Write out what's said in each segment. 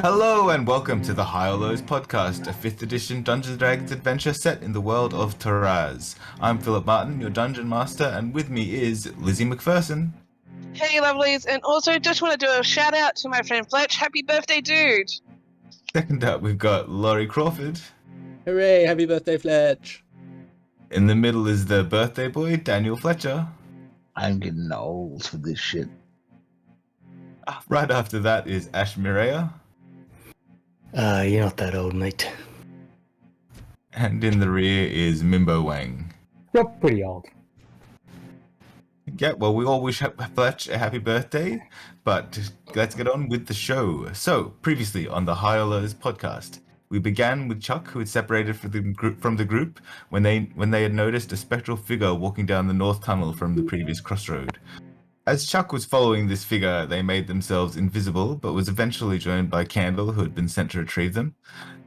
Hello and welcome to the High or Lows podcast, a 5th edition Dungeons & Dragons adventure set in the world of Taraz. I'm Philip Martin, your dungeon master, and with me is Lizzie McPherson. Hey, lovelies, and also just want to do a shout out to my friend Fletch. Happy birthday, dude! Second up, we've got Laurie Crawford. Hooray, happy birthday, Fletch. In the middle is the birthday boy, Daniel Fletcher. I'm getting old for this shit. Right after that is Meeraiya. You're not that old, mate. And in the rear is Mimbo Wang. You're pretty old. Yeah, well, we all wish Fletch a happy birthday, but let's get on with the show. So, previously on the High or Lows podcast, we began with Chuck, who had separated from the group when they had noticed a spectral figure walking down the north tunnel from the previous crossroad. As Chuck was following this figure, they made themselves invisible, but was eventually joined by Candle, who had been sent to retrieve them.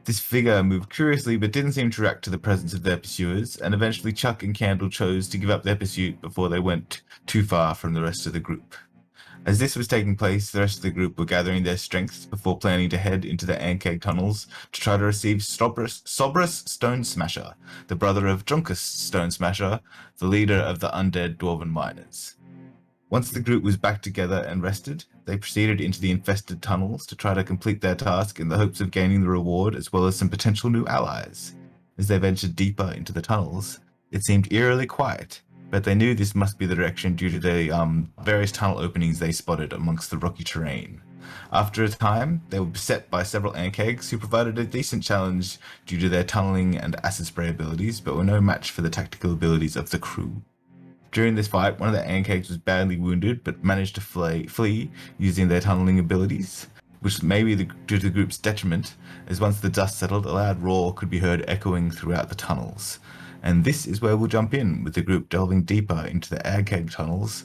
This figure moved curiously, but didn't seem to react to the presence of their pursuers, and eventually Chuck and Candle chose to give up their pursuit before they went too far from the rest of the group. As this was taking place, the rest of the group were gathering their strength before planning to head into the Ankheg tunnels to try to receive Sobrus Stone Smasher, the brother of Drunkus Stone Smasher, the leader of the undead Dwarven miners. Once the group was back together and rested, they proceeded into the infested tunnels to try to complete their task in the hopes of gaining the reward as well as some potential new allies. As they ventured deeper into the tunnels, it seemed eerily quiet, but they knew this must be the direction due to the various tunnel openings they spotted amongst the rocky terrain. After a time, they were beset by several Ankhegs who provided a decent challenge due to their tunneling and acid spray abilities, but were no match for the tactical abilities of the crew. During this fight, one of the Ankhegs was badly wounded, but managed to flee using their tunneling abilities, which may be due to the group's detriment, as once the dust settled, a loud roar could be heard echoing throughout the tunnels. And this is where we'll jump in, with the group delving deeper into the Ankheg tunnels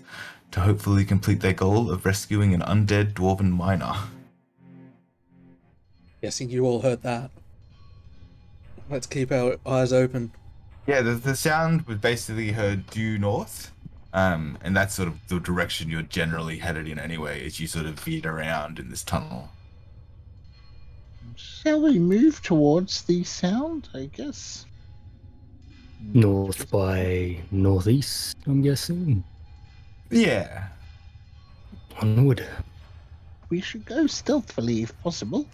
to hopefully complete their goal of rescuing an undead Dwarven miner. Guessing you all heard that. Let's keep our eyes open. Yeah, the sound was basically heard due north, and that's sort of the direction you're generally headed in anyway, as you sort of veered around in this tunnel. Shall we move towards the sound, I guess? North by northeast, I'm guessing. Yeah. Onward. We should go stealthily if possible.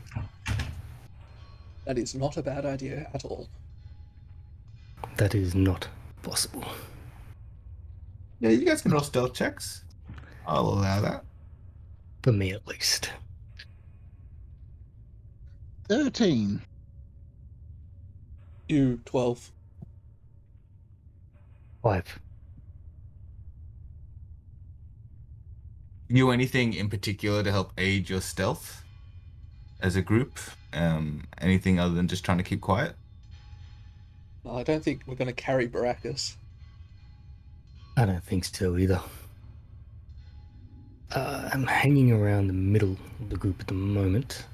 That is not a bad idea at all. That is not possible. Yeah, you guys can roll stealth checks. I'll allow that. For me, at least. 13. You 12. 5. You anything in particular to help aid your stealth as a group? Anything other than just trying to keep quiet? No, I don't think we're going to carry Baracus. I don't think so either. I'm hanging around the middle of the group at the moment.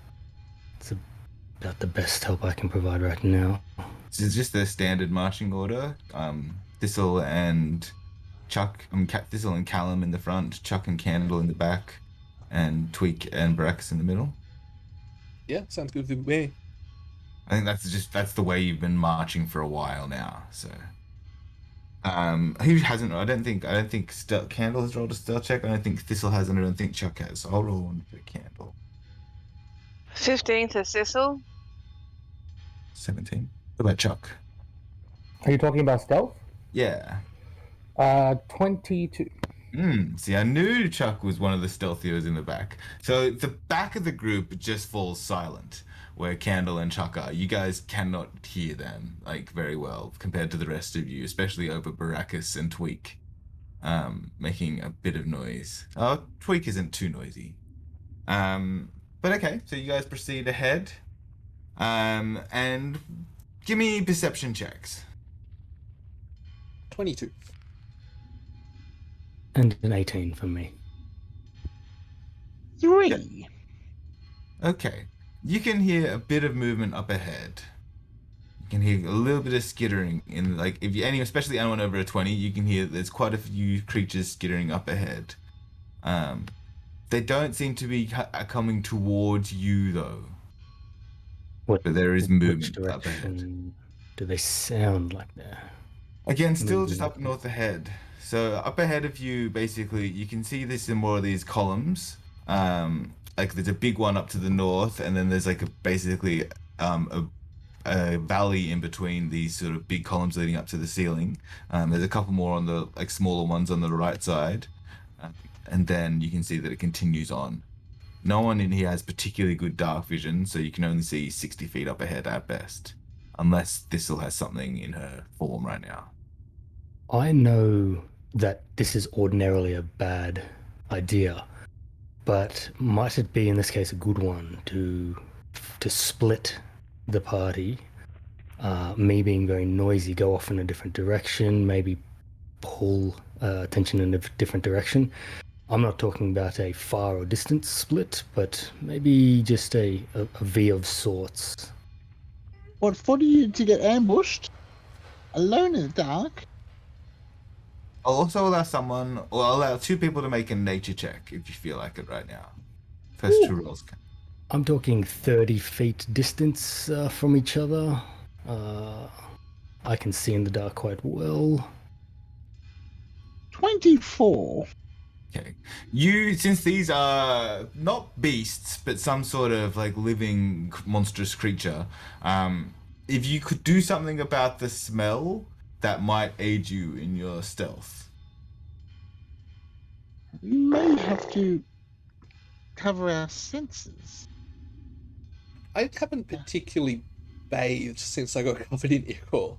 It's about the best help I can provide right now. This is just the standard marching order. Thistle and Chuck, Thistle and Callum in the front, Chuck and Candle in the back, and Tweak and Barax in the middle. Yeah, sounds good with me. I think that's the way you've been marching for a while now. So, who hasn't? I don't think Candle has rolled a stealth check. I don't think Thistle has, and I don't think Chuck has. So I'll roll one for Candle. 15 to Sissel. 17. What about Chuck? Are you talking about stealth? Yeah. 22. See, I knew Chuck was one of the stealthiers in the back. So the back of the group just falls silent, where Candle and Chuck are. You guys cannot hear them, very well, compared to the rest of you, especially over Baracus and Tweak, making a bit of noise. Oh, Tweak isn't too noisy. But okay, so you guys proceed ahead, and give me perception checks. 22. And an 18 for me. 3. Okay. You can hear a bit of movement up ahead. You can hear a little bit of skittering in, especially anyone over a 20, you can hear there's quite a few creatures skittering up ahead. They don't seem to be coming towards you, though. What, but there is which movement up ahead. direction do they sound like they're Again, still just moving? up north ahead. So up ahead of you, basically, you can see this in more of these columns. Like there's a big one up to the north, and then there's like basically a valley in between these sort of big columns leading up to the ceiling. There's a couple more on the like smaller ones on the right side, and then you can see that it continues on. No one in here has particularly good dark vision, so you can only see 60 feet up ahead at best, unless Thistle has something in her form right now. I know that this is ordinarily a bad idea, but might it be in this case a good one to split the party? Me being very noisy, go off in a different direction, maybe pull attention in a different direction. I'm not talking about a far or distance split, but maybe just a V of sorts. What for you to get ambushed alone in the dark? I'll also allow I'll allow 2 people to make a nature check if you feel like it right now. First 2 rolls count. I'm talking 30 feet distance from each other. I can see in the dark quite well. 24. Okay. Since these are not beasts, but some sort of like living monstrous creature, if you could do something about the smell, that might aid you in your stealth. We may have to cover our senses. I haven't particularly bathed since I got covered in ichor.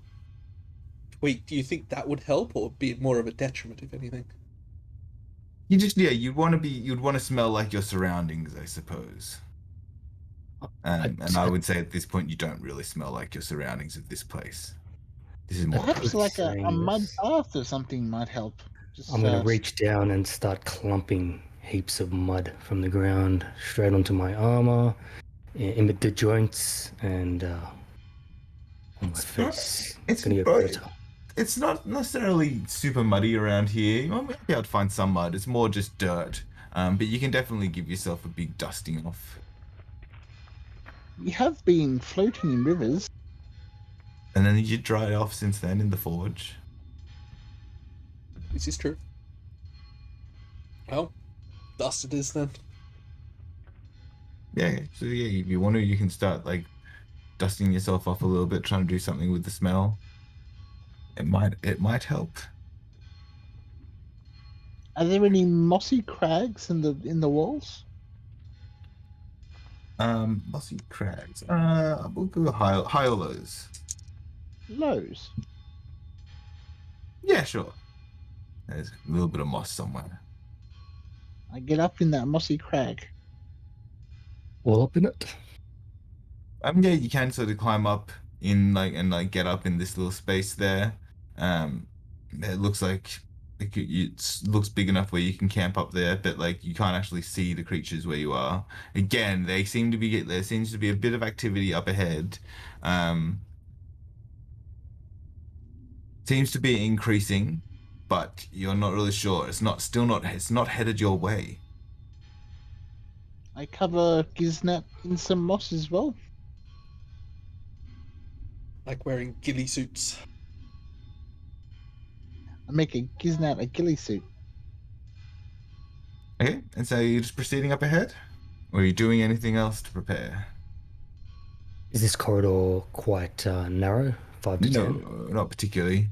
Wait, do you think that would help, or be more of a detriment, if anything? You'd want to smell like your surroundings, I suppose. And I would say at this point you don't really smell like your surroundings of this place. This is more Perhaps like a saying mud this. bath or something might help. Just, I'm going to reach down and start clumping heaps of mud from the ground straight onto my armor, in the joints, and on my face. It's going to bro- get better. It's not necessarily super muddy around here. You might be able to find some mud. It's more just dirt. But you can definitely give yourself a big dusting off. We have been floating in rivers. And then you dry it off since then in the forge. This is true. Well, dust it is then. Yeah, so yeah, if you want to, you can start like dusting yourself off a little bit, trying to do something with the smell. It might help. Are there any mossy crags in the walls? Mossy crags. We'll go high or lows. Lows. Yeah, sure. There's a little bit of moss somewhere. I get up in that mossy crag. All up in it. Yeah, you can sort of climb up in and get up in this little space there. It looks like it looks big enough where you can camp up there, but like you can't actually see the creatures where you are. Again, there seems to be a bit of activity up ahead. Seems to be increasing, but you're not really sure. It's not headed your way. I cover Giznat in some moss as well. Like wearing ghillie suits. I make a Giznat a ghillie suit. Okay, and so you're just proceeding up ahead? Or are you doing anything else to prepare? Is this corridor quite narrow? 5 to 10? No, not particularly.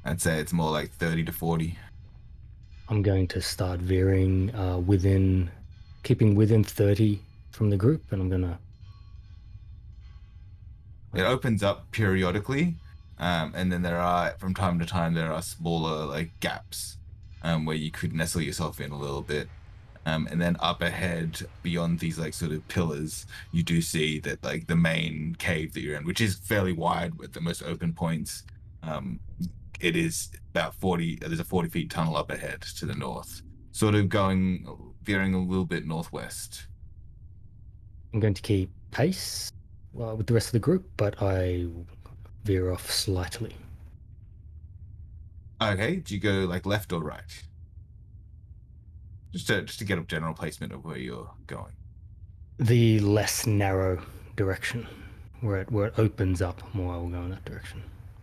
I'd say it's more like 30 to 40. I'm going to start veering keeping within 30 from the group, and I'm going to... It opens up periodically, and then from time to time, there are smaller like gaps where you could nestle yourself in a little bit. And then up ahead, beyond these like sort of pillars, you do see that like the main cave that you're in, which is fairly wide with the most open points. It is about 40. There's a 40 feet tunnel up ahead to the north, sort of veering a little bit northwest. I'm going to keep pace with the rest of the group, but I veer off slightly. Okay, do you go like left or right? Just to get a general placement of where you're going. The less narrow direction, where it opens up more. I will go in that direction.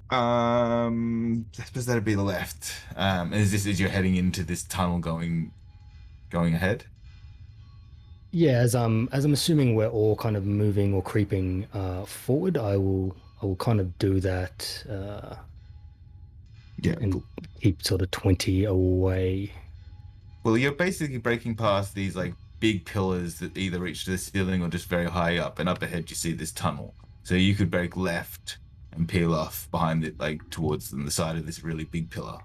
I suppose that'd be the left. Is this as you're heading into this tunnel going ahead? Yeah, as I'm assuming we're all kind of moving or creeping forward, I will kind of do that Yeah. and keep sort of 20 away. Well, you're basically breaking past these like big pillars that either reach to the ceiling or just very high up, and up ahead you see this tunnel. So you could break left and peel off behind it, like towards the side of this really big pillar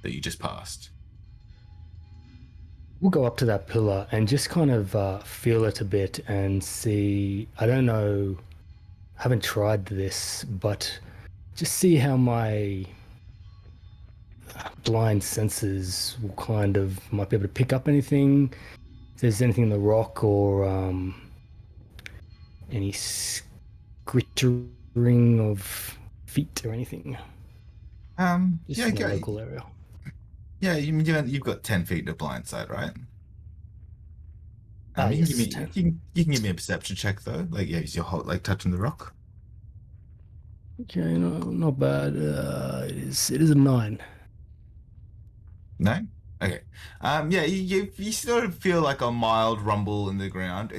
that you just passed. We'll go up to that pillar and just kind of feel it a bit and see. I don't know, haven't tried this, but just see how my blind senses will might be able to pick up anything. If there's anything in the rock or any scrittering of feet or anything. Just Yeah, in the local area. Yeah, you've got 10 feet of blind sight, right? Yes, you 10. can give me a perception check though. Like, yeah, is your whole like touching the rock? Okay, no, not bad. It is a 9. No? Okay. Yeah, you sort of feel like a mild rumble in the ground.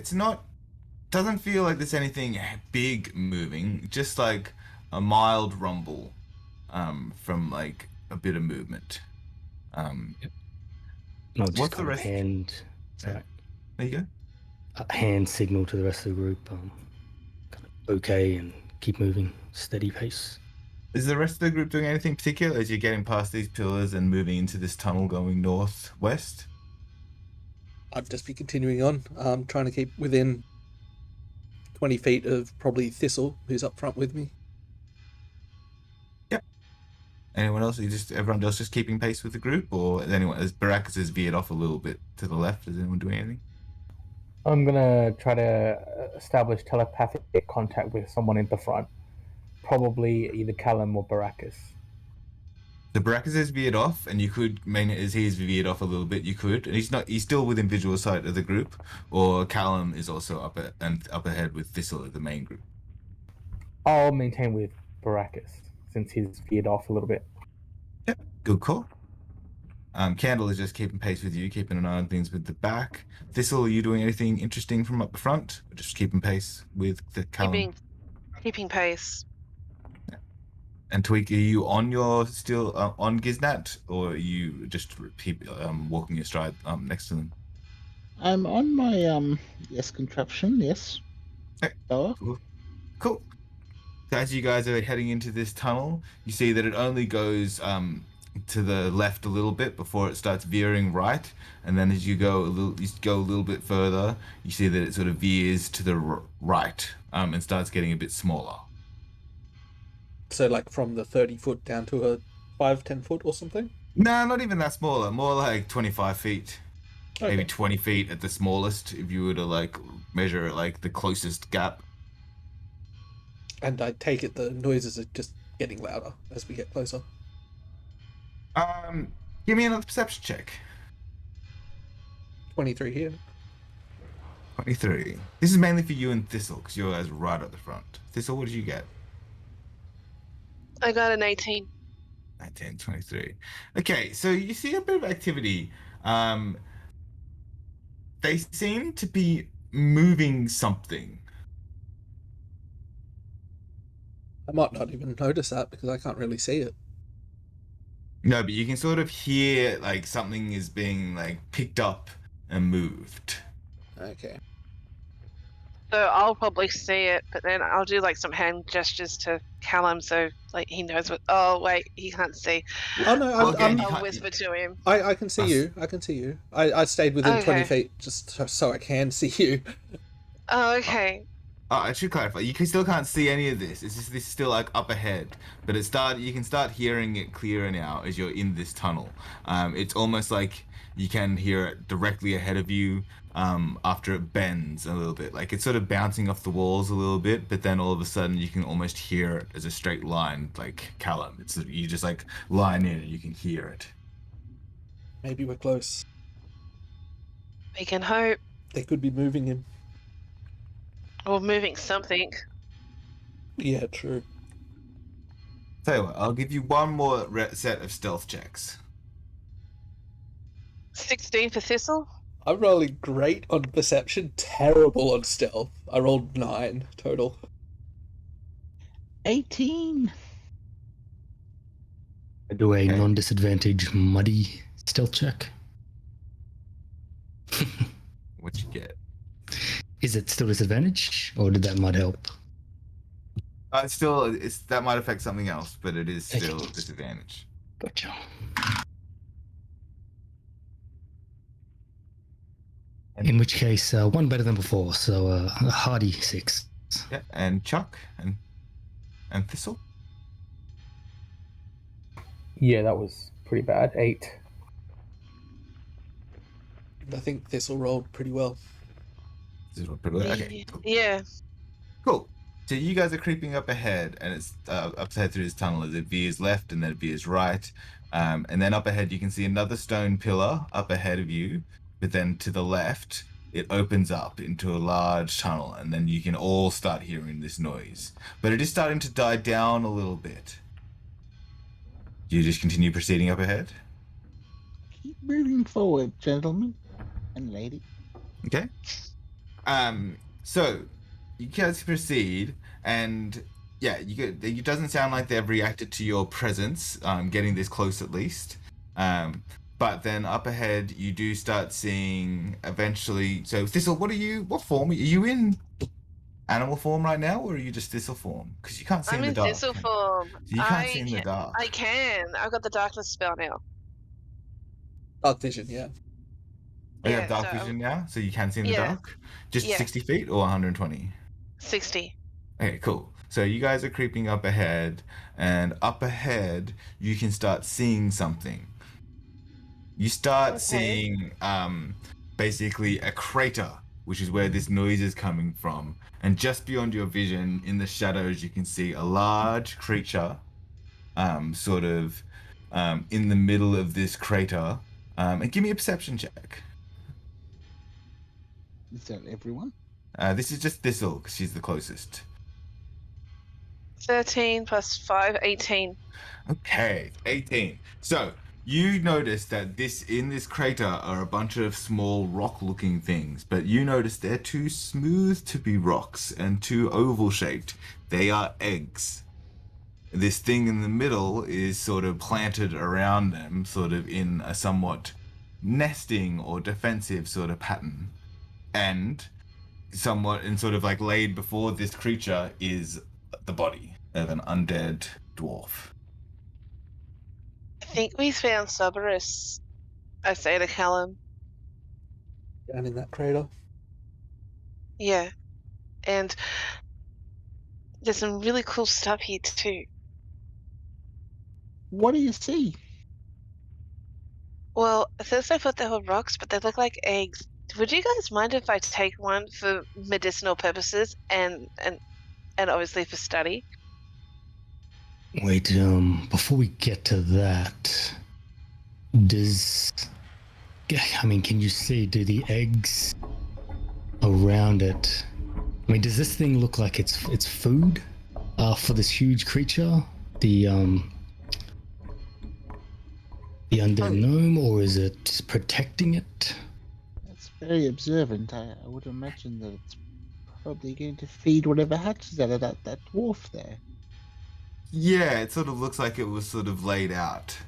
Doesn't feel like there's anything big moving, just like a mild rumble, from like a bit of movement. No, just What's the kind of rest? hand. Sorry. There you go. A hand signal to the rest of the group. Kind of okay, and keep moving, steady pace. Is the rest of the group doing anything particular as you're getting past these pillars and moving into this tunnel going northwest? I'd just be continuing on, trying to keep within 20 feet of probably Thistle, who's up front with me. Yep. Anyone else? Everyone else just keeping pace with the group, or is anyone? As Baracus has veered off a little bit to the left, is anyone doing anything? I'm gonna try to establish telepathic contact with someone in the front. Probably either Callum or Baracus. The Baracus has veered off, and you could, as he's veered off a little bit, you could, and he's still within visual sight of the group, or Callum is also up ahead with Thistle of the main group. I'll maintain with Baracus since he's veered off a little bit. Yep, good call. Candle is just keeping pace with you, keeping an eye on things with the back. Thistle, are you doing anything interesting from up the front? Or just keeping pace with the Callum? Keeping pace. And Tweak, are you on on Giznat, or are you just walking your stride next to them? I'm on my contraption. Yes. Okay. Oh. Cool. So as you guys are heading into this tunnel, you see that it only goes to the left a little bit before it starts veering right, and then as you go a little bit further, you see that it sort of veers to the right and starts getting a bit smaller. So like from the 30-foot down to a 5-10 foot or something? No, not even that smaller. More like 25 feet. Okay. Maybe 20 feet at the smallest if you were to like measure like the closest gap. And I take it the noises are just getting louder as we get closer. Give me another perception check. 23 here. 23. This is mainly for you and Thistle, because you're guys right at the front. Thistle, what did you get? I got an 18. 19, 23. Okay, so you see a bit of activity. They seem to be moving something. I might not even notice that because I can't really see it. No, but you can sort of hear like something is being like picked up and moved. Okay. So I'll probably see it, but then I'll do like some hand gestures to Callum so like he knows what. Oh wait, he can't see. Oh no, I'll whisper to him. I can see you. I can see you. I stayed within 20 feet just so I can see you. Oh, okay. I should clarify. You still can't see any of this. It's just this is still like up ahead, but you can start hearing it clearer now as you're in this tunnel. It's almost like you can hear it directly ahead of you after it bends a little bit. Like it's sort of bouncing off the walls a little bit, but then all of a sudden you can almost hear it as a straight line, like Callum. You just like line in and you can hear it. Maybe we're close. We can hope. They could be moving him. Or moving something. Yeah, true. Tell you what, I'll give you one more set of stealth checks. 16 for Thistle. I'm rolling great on perception, terrible on stealth. I rolled 9 total. 18. I do a Okay. non-disadvantage muddy stealth check. What you get? Is it still disadvantage, or did that mud help? It's that might affect something else, but it is still Okay. disadvantage. Gotcha. In which case, one better than before, so a hearty 6. Yeah, and Chuck and Thistle. Yeah, that was pretty bad. 8. I think Thistle rolled pretty well. Okay, cool. Yeah. Cool. So you guys are creeping up ahead, and it's up ahead through this tunnel as it veers left and then it veers right. And then up ahead, you can see another stone pillar up ahead of you. But then to the left, it opens up into a large tunnel, and then you can all start hearing this noise. But it is starting to die down a little bit. Do you just continue proceeding up ahead? Keep moving forward, gentlemen and lady. Okay. So you guys proceed, and yeah, it doesn't sound like they've reacted to your presence, getting this close at least. But then up ahead, you do start seeing eventually. So Thistle, what form are you in? Animal form right now, or are you just Thistle form? Because you can't see I'm in the in dark. Thistle form. So you can't see in the dark. I can. I've got the darkness spell now. Dark vision, yeah. Oh, you Yeah, have dark so- vision now, so you can see in the Yeah. dark. Just Yeah. 60 feet or 120. 60. Okay, cool. So you guys are creeping up ahead, and up ahead you can start seeing something. You start Okay. seeing basically a crater, which is where this noise is coming from. And just beyond your vision, in the shadows, you can see a large creature, sort of in the middle of this crater. And give me a perception check. Is that everyone? This is just Thistle, because she's the closest. 13 plus 5, 18. Okay, 18. So you notice that in this crater are a bunch of small rock-looking things, but you notice they're too smooth to be rocks and too oval-shaped. They are eggs. This thing in the middle is sort of planted around them, sort of in a somewhat nesting or defensive sort of pattern. And somewhat and sort of like laid before this creature is the body of an undead dwarf. I think we found Cerberus. I say to Callum. Down in that crater. Yeah. And there's some really cool stuff here too. What do you see? Well, at first I thought they were rocks, but they look like eggs. Would you guys mind if I take one for medicinal purposes and obviously for study? Wait, before we get to that, can you see, do the eggs around it, does this thing look like it's food for this huge creature? The undead gnome, or is it protecting it? That's very observant. I would imagine that it's probably going to feed whatever hatches out of that dwarf there. Yeah, it sort of looks like it was sort of laid out,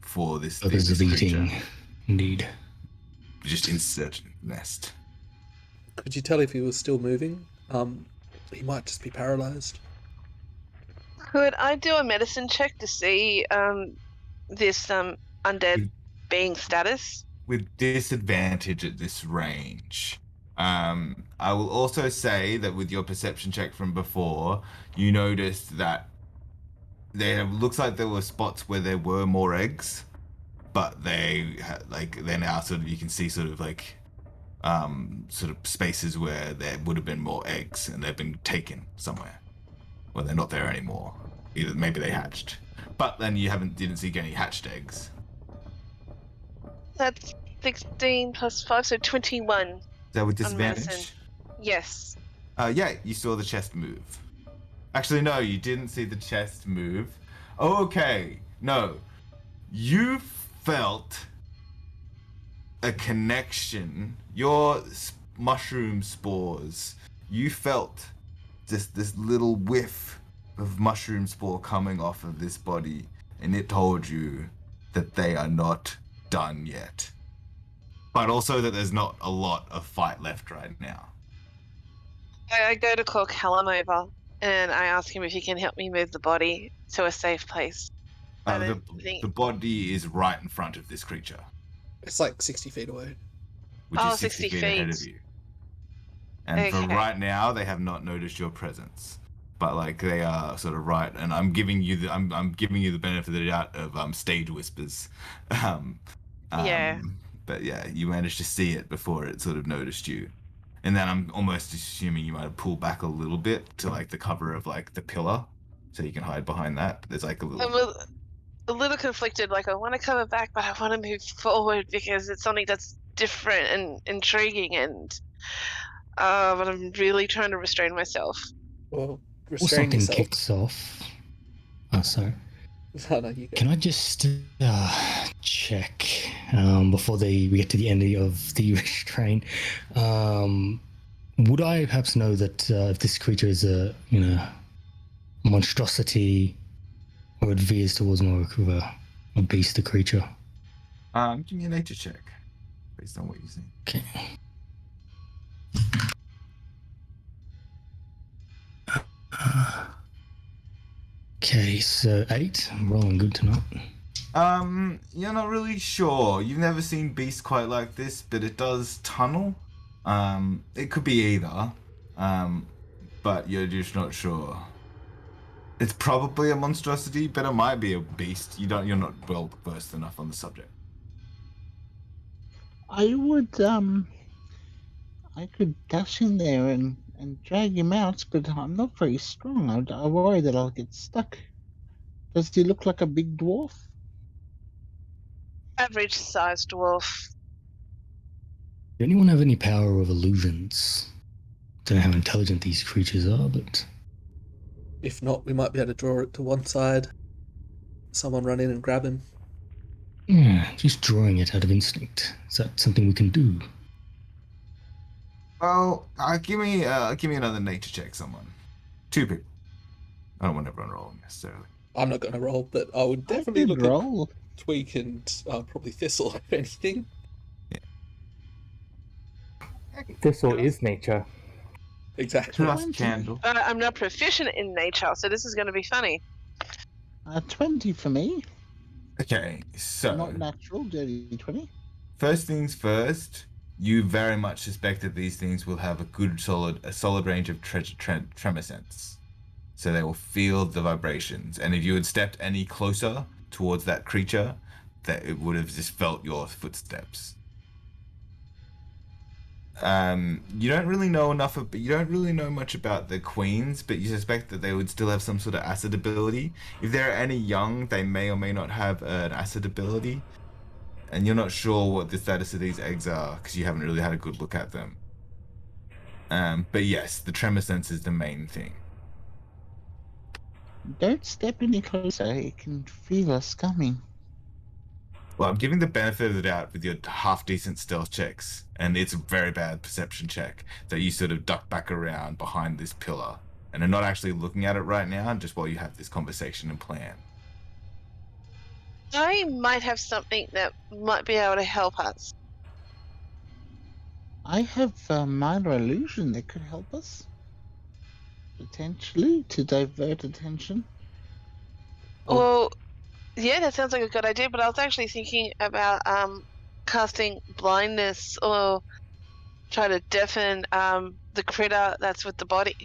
for this Others of creature. eating, indeed. Just insert nest. Could you tell if he was still moving? He might just be paralyzed. Could I do a medicine check to see this undead being status? With disadvantage at this range. I will also say that with your perception check from before, you noticed that looks like there were spots where there were more eggs, but they're now sort of, you can see sort of like sort of spaces where there would have been more eggs and they've been taken somewhere. Well, they're not there anymore. Either maybe they hatched, but then you didn't see any hatched eggs. That's 16 plus 5, so 21. that with On medicine. disadvantage? Yes. Yeah, you saw the chest move. Actually, no, you didn't see the chest move. Okay, no. You felt a connection. Your mushroom spores. You felt just this little whiff of mushroom spore coming off of this body, and it told you that they are not done yet. But also that there's not a lot of fight left right now. I go to call Callum over and I ask him if he can help me move the body to a safe place. I don't think. The body is right in front of this creature, It's like 60 feet away. which Oh, is 60 60 feet ahead of feet. you. And for Okay. right now, they have not noticed your presence. But like they are sort of right, and I'm giving you the giving you the benefit of the doubt of stage whispers. Yeah. But yeah, you managed to see it before it sort of noticed you. And then I'm almost assuming you might have pulled back a little bit to like the cover of like the pillar, so you can hide behind that. There's like a I'm little. a little conflicted. Like, I want to cover back, but I want to move forward because it's something that's different and intriguing. And but I'm really trying to restrain myself. Well, Or restrain something yourself. kicks off. Oh, sorry. No, you go. Can I just check before we get to the end of the restraint? Would I perhaps know that if this creature is a monstrosity, or it veers towards more of a beast, a creature? Give me a nature check based on what you see. Okay. Okay, so 8. I'm rolling good tonight. You're not really sure. You've never seen beasts quite like this, but it does tunnel. It could be either. But you're just not sure. It's probably a monstrosity, but it might be a beast. You're not well versed enough on the subject. I would, I could dash in there and drag him out, but I'm not very strong. I worry that I'll get stuck. Does he look like a big dwarf? Average sized dwarf. Does anyone have any power of illusions? Don't know how intelligent these creatures are, but If not, we might be able to draw it to one side. Someone run in and grab him. yeah, just drawing it out of instinct. Is that something we can do? Well, give me another nature check, someone. 2 people. I don't want everyone rolling necessarily. I'm not going to roll, but I would I definitely could look at roll. Tweak and probably Thistle, if anything. Thistle is nature. Exactly. Trust Candle. I'm not proficient in nature, so this is going to be funny. 20 for me. Okay, so Not natural, dirty 20. first things first, you very much suspect that these things will have a solid range of tremor sense. So they will feel the vibrations. And if you had stepped any closer towards that creature, that it would have just felt your footsteps. You don't really know much about the queens, but you suspect that they would still have some sort of acid ability. If there are any young, they may or may not have an acid ability. And you're not sure what the status of these eggs are because you haven't really had a good look at them. But yes, the tremor sense is the main thing. Don't step any closer. It can feel us coming. Well, I'm giving the benefit of the doubt with your half-decent stealth checks, and it's a very bad perception check that you sort of duck back around behind this pillar and are not actually looking at it right now, just while you have this conversation and plan. I might have something that might be able to help us. I have a minor illusion that could help us. Potentially, to divert attention. Oh. Well, yeah, that sounds like a good idea, but I was actually thinking about casting blindness or try to deafen the critter that's with the body.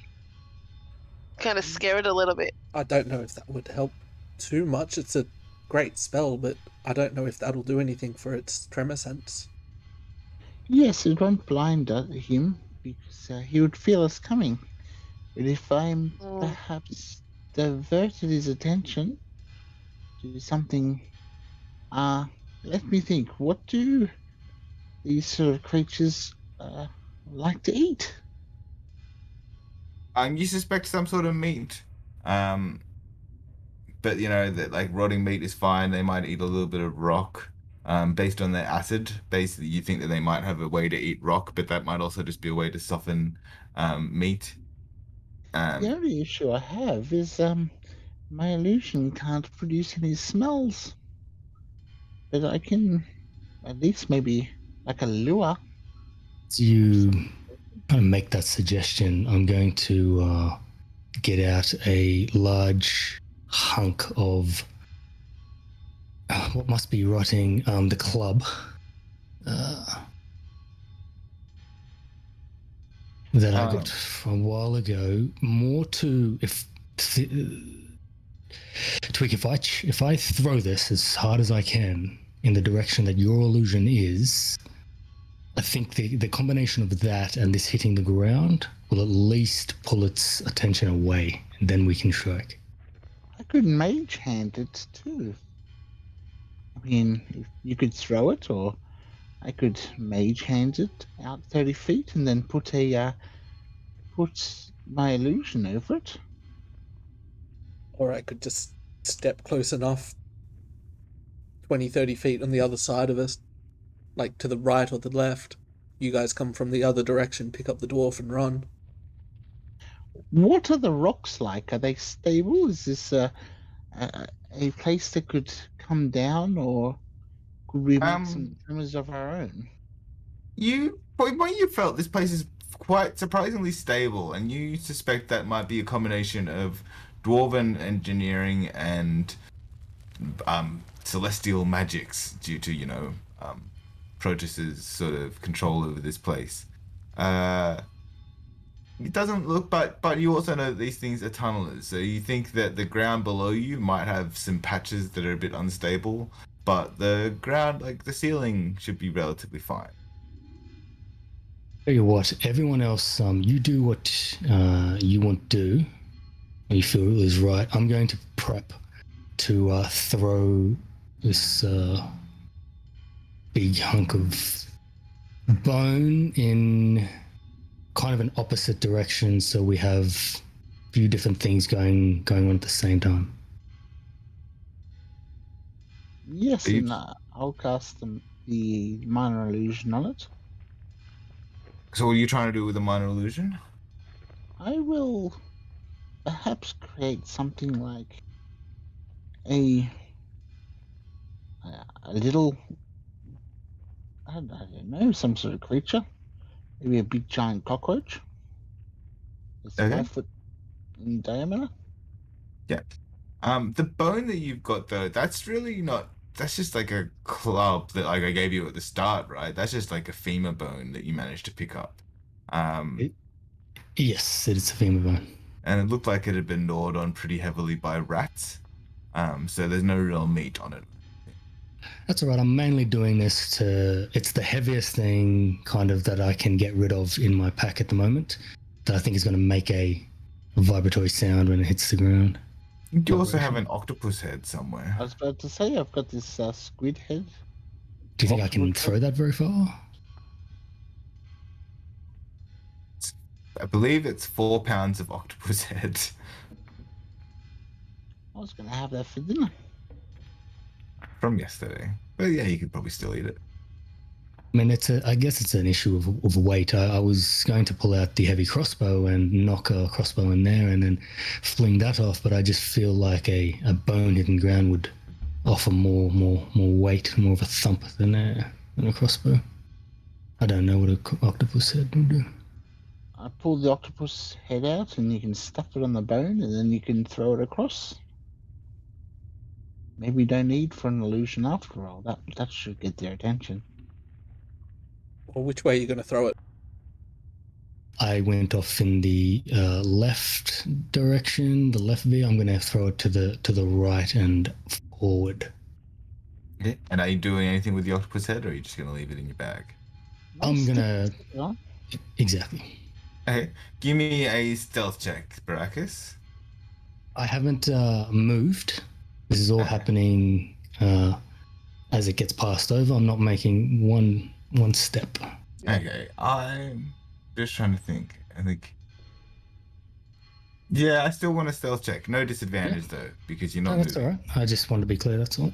Kind of scare it a little bit. I don't know if that would help too much. It's a great spell, but I don't know if that'll do anything for its tremor sense. Yes, it won't blind him because he would feel us coming. But if I'm perhaps diverted his attention to something, let me think. What do these sort of creatures like to eat. You suspect some sort of meat. But you know that like rotting meat is fine. They might eat a little bit of rock. Based on their acid, basically you think that they might have a way to eat rock, but that might also just be a way to soften meat. The only issue I have is my illusion can't produce any smells. But I can at least maybe like a lure. As you kind of make that suggestion, I'm going to get out a large hunk of what must be rotting, the club. That I got from a while ago. More to Twig, if I throw this as hard as I can in the direction that your illusion is, I think the combination of that and this hitting the ground will at least pull its attention away, and then we can strike. I could mage hand it too. I mean, if you could throw it, or I could mage hand it out 30 feet and then put my illusion over it. Or I could just step close enough, 20, 30 feet on the other side of us, like to the right or the left. You guys come from the other direction, pick up the dwarf and run. What are the rocks like? Are they stable? Is this a place that could come down, or could we make some tremors of our own? When you felt this place is quite surprisingly stable, and you suspect that might be a combination of dwarven engineering and celestial magics due to, you know, Protoss's sort of control over this place. It doesn't look, but you also know that these things are tunnelers, so you think that the ground below you might have some patches that are a bit unstable, but the ground, like the ceiling, should be relatively fine. Tell you what, everyone else, you do what you want to do. You feel is right. I'm going to prep to throw this big hunk of bone in kind of an opposite direction, so we have a few different things going on at the same time. Yes, and I'll cast the minor illusion on it. So what are you trying to do with the minor illusion? I will perhaps create something like a little, I don't know, some sort of creature. Maybe a big giant cockroach. It's Okay. 5 foot in diameter. Yeah. The bone that you've got though, that's really not. That's just like a club that like I gave you at the start, right? That's just like a femur bone that you managed to pick up. Yes, it's a femur bone. And it looked like it had been gnawed on pretty heavily by rats. So there's no real meat on it. That's all right. I'm mainly doing this it's the heaviest thing kind of that I can get rid of in my pack at the moment that I think is going to make a vibratory sound when it hits the ground. You also have an octopus head somewhere. I was about to say, I've got this squid head. Do you think I can throw that very far? I believe it's 4 pounds of octopus head. I was going to have that for dinner. From yesterday. But yeah, you could probably still eat it. I mean, I guess it's an issue of weight. I was going to pull out the heavy crossbow and knock a crossbow in there and then fling that off, but I just feel like a bone hidden ground would offer more weight, more of a thump than a crossbow. I don't know what an octopus head would do. I pull the octopus head out and you can stuff it on the bone and then you can throw it across. Maybe you don't need for an illusion after all. That should get their attention. Or which way are you going to throw it? I went off in the left direction, the left V. I'm going to throw it to the right and forward. Okay. And are you doing anything with the octopus head, or are you just going to leave it in your bag? I'm going to... Exactly. Okay. Give me a stealth check, Baracus. I haven't moved. This is all happening as it gets passed over. I'm not making one step. Okay. Just trying to think. I think. Yeah, I still want a stealth check. No disadvantage though, because you're not That's moving. all right. I just wanted to be clear. That's all.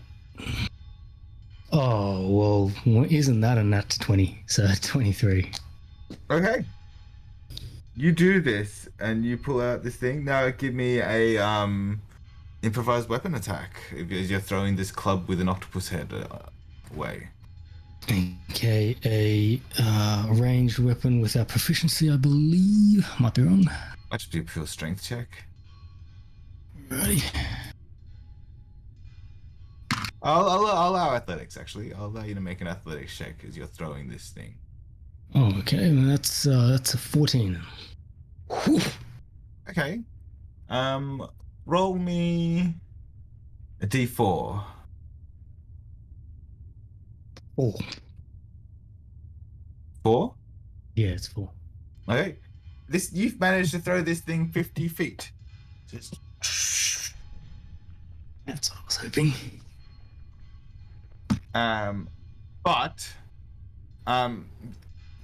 Oh well, isn't that a nat 20? So 23. Okay. You do this, and you pull out this thing. Now give me a improvised weapon attack as you're throwing this club with an octopus head away. Okay, a ranged weapon without proficiency, I believe. Might be wrong. That should be a pure strength check. Ready. I'll allow athletics, actually. I'll allow you to make an athletics check as you're throwing this thing. Oh, okay. Well, that's a 14. Whew. Okay. Roll me a d4. 4. 4? Yeah, it's 4. Okay. You've managed to throw this thing 50 feet. Just... That's what I was hoping. But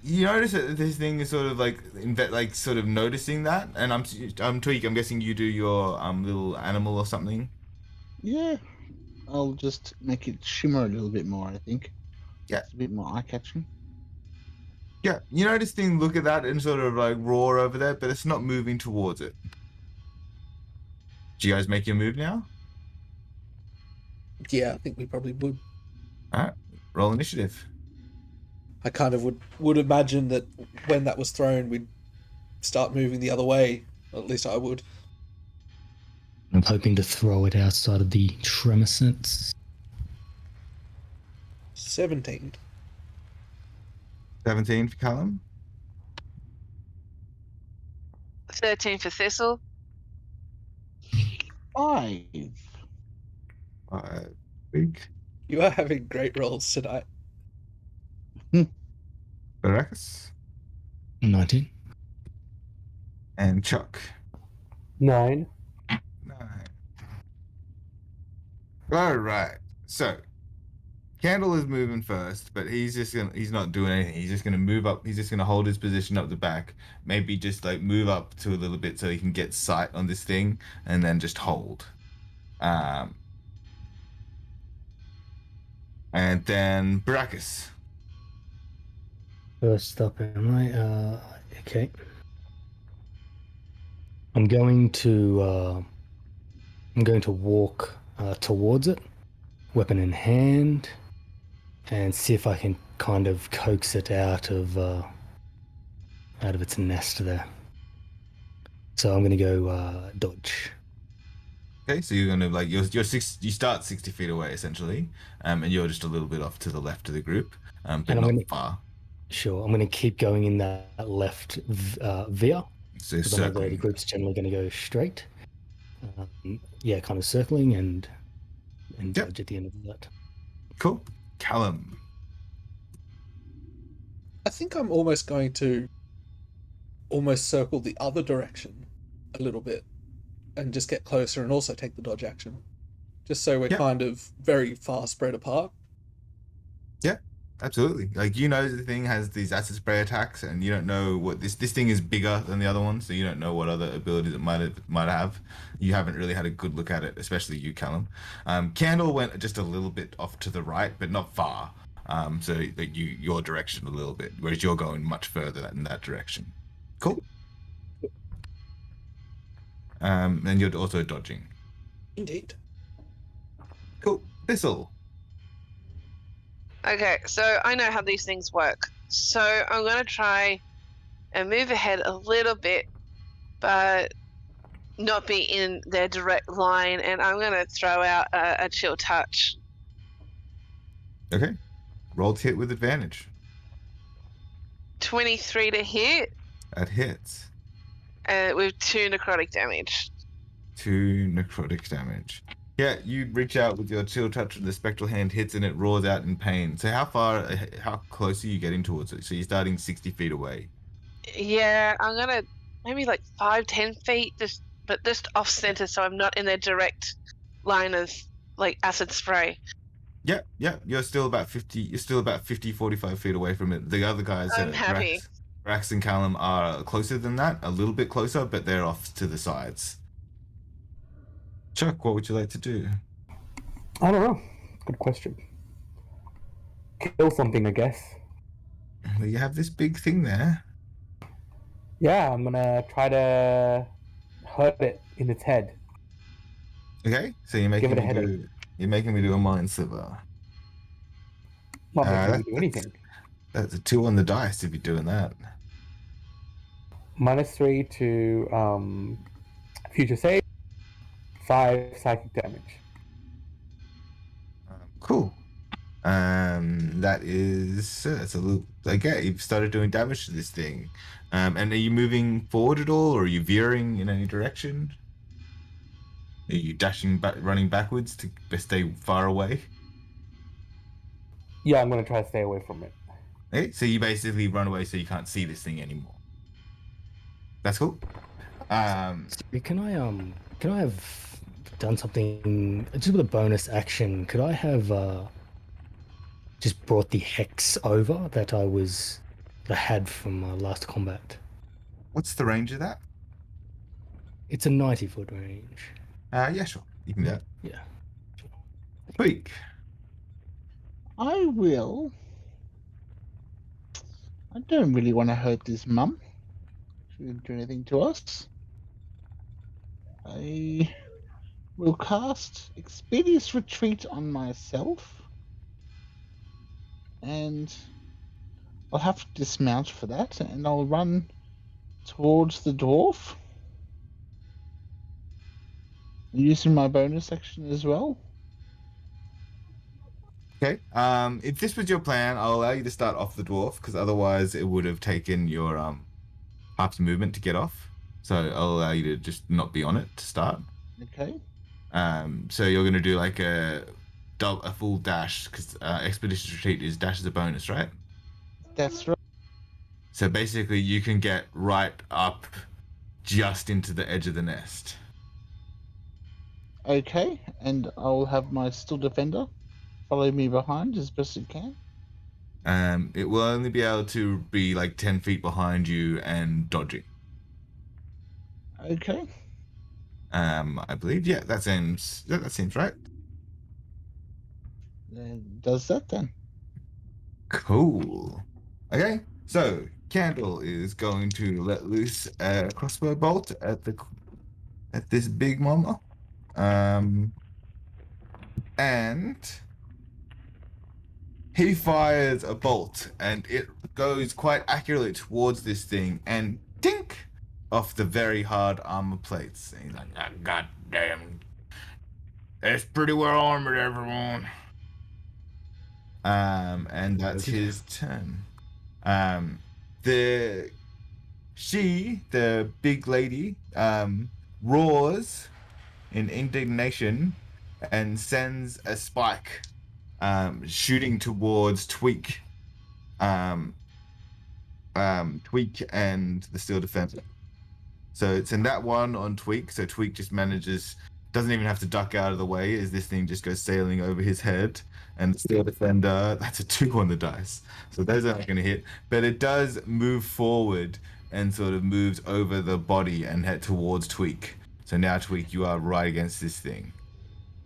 you notice that this thing is sort of like sort of noticing that, and I'm Tweak. I'm guessing you do your little animal or something. Yeah. I'll just make it shimmer a little bit more, I think. Yeah. It's a bit more eye-catching. Yeah, you notice thing look at that and sort of like roar over there, but it's not moving towards it. Do you guys make your move now? Yeah, I think we probably would. All right, roll initiative. I kind of would imagine that when that was thrown, we'd start moving the other way. At least I would. I'm hoping to throw it outside of the tremor sense. 17. 17 for Callum. 13 for Thistle. 5. 5. Tweak. You are having great rolls tonight. Baracus. 19. And Chuck. 9. 9. All right. So, Candle is moving first, but he's not doing anything. He's just gonna move up. He's just gonna hold his position up the back. Maybe just like move up to a little bit so he can get sight on this thing, and then just hold. And then Baracus. First up, am I? Okay. I'm going to walk towards it, weapon in hand, and see if I can kind of coax it out of its nest there. So I'm gonna go dodge. Okay, so you're gonna like you start 60 feet away essentially, and you're just a little bit off to the left of the group, but And not far. Sure, I'm gonna keep going in that left veer. So Because I know the circling. group's generally going to go straight. Yeah, kind of circling and Yep. dodge at the end of that. Cool. Callum. I think I'm almost going to circle the other direction a little bit and just get closer and also take the dodge action. Just so we're Yep. kind of very far spread apart. Absolutely. Like the thing has these acid spray attacks, and you don't know what this thing is bigger than the other one, so you don't know what other abilities it might have. You haven't really had a good look at it, especially you, Callum. Candle went just a little bit off to the right, but not far. So like your direction a little bit, whereas you're going much further in that direction. Cool. And you're also dodging. Indeed. Cool. Thistle. Okay, so I know how these things work. So I'm going to try and move ahead a little bit, but not be in their direct line, and I'm going to throw out a chill touch. Okay. Roll to hit with advantage. 23 to hit, That hits. with 2 necrotic damage. 2 necrotic damage. Yeah, you reach out with your chill touch and the spectral hand hits and it roars out in pain. So how close are you getting towards it? So you're starting 60 feet away. Yeah, I'm going to maybe like 5-10 feet, but just off center, so I'm not in their direct line of like acid spray. Yeah, you're still about 50, 45 feet away from it. The other guys I'm happy. Rax and Callum are closer than that, a little bit closer, but they're off to the sides. Chuck, what would you like to do? I don't know. Good question. Kill something, I guess. Well, you have this big thing there. Yeah, I'm gonna try to hurt it in its head. Okay, so you're Give making it a me headache. you're making me do a mind sliver. Not making me That, do anything. that's a 2 on the dice if you're doing that. -3 to future save. 5 psychic damage. Cool. That is that's a little okay. You've started doing damage to this thing. And are you moving forward at all, or are you veering in any direction? Are you dashing back, running backwards to stay far away? Yeah, I'm gonna try to stay away from it. Okay, so you basically run away so you can't see this thing anymore. That's cool. Can I have done something just with a bonus action? Could I have just brought the hex over that I had from last combat? What's the range of that? It's a 90-foot range. Yeah, sure. You can do that. Yeah. Tweak. I will. I don't really want to hurt this mum. She didn't do anything to us. I will cast Expeditious Retreat on myself. And I'll have to dismount for that, and I'll run towards the dwarf. Using my bonus action as well. Okay. If this was your plan, I'll allow you to start off the dwarf, because otherwise it would have taken your half movement to get off. So I'll allow you to just not be on it to start. Okay. So you're gonna do like a full dash, because Expeditious Retreat is dash as a bonus, right? That's right. So basically, you can get right up just into the edge of the nest. Okay, and I'll have my Still Defender follow me behind as best it can. It will only be able to be like 10 feet behind you and dodging. Okay. I believe. Yeah, that seems right. Does that then? Cool. Okay, so Candle is going to let loose a crossbow bolt at this big mama. And he fires a bolt, and it goes quite accurately towards this thing, and tink off the very hard armor plates. And he's like, "Ah, God damn, it's pretty well armored, everyone." And that's his turn. The big lady, roars in indignation and sends a spike, shooting towards Tweak. Tweak and the Steel Defender. So it's in that one on Tweak. So Tweak just doesn't even have to duck out of the way as this thing just goes sailing over his head. And the Steel Defender, that's a 2 on the dice. So those aren't going to hit. But it does move forward and sort of moves over the body and head towards Tweak. So now, Tweak, you are right against this thing.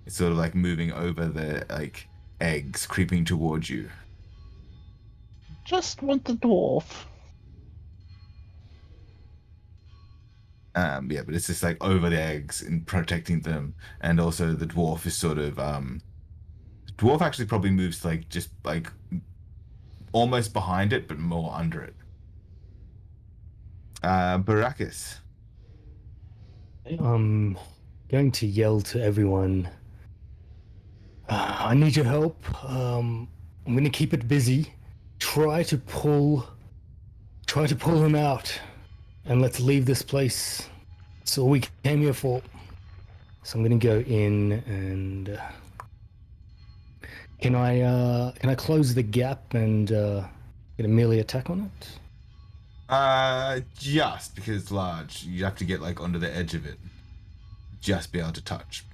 It's sort of like moving over the eggs, creeping towards you. Just want the dwarf. Yeah, but it's just like over the eggs and protecting them, and also the dwarf is sort of dwarf actually probably moves just almost behind it, but more under it. Baracus. I'm going to yell to everyone. I need your help. I'm going to keep it busy. Try to pull him out, and let's leave this place. That's all we came here for. So I'm going to go in and can I close the gap and get a melee attack on it? Just because it's large, you have to get onto the edge of it. Just be able to touch.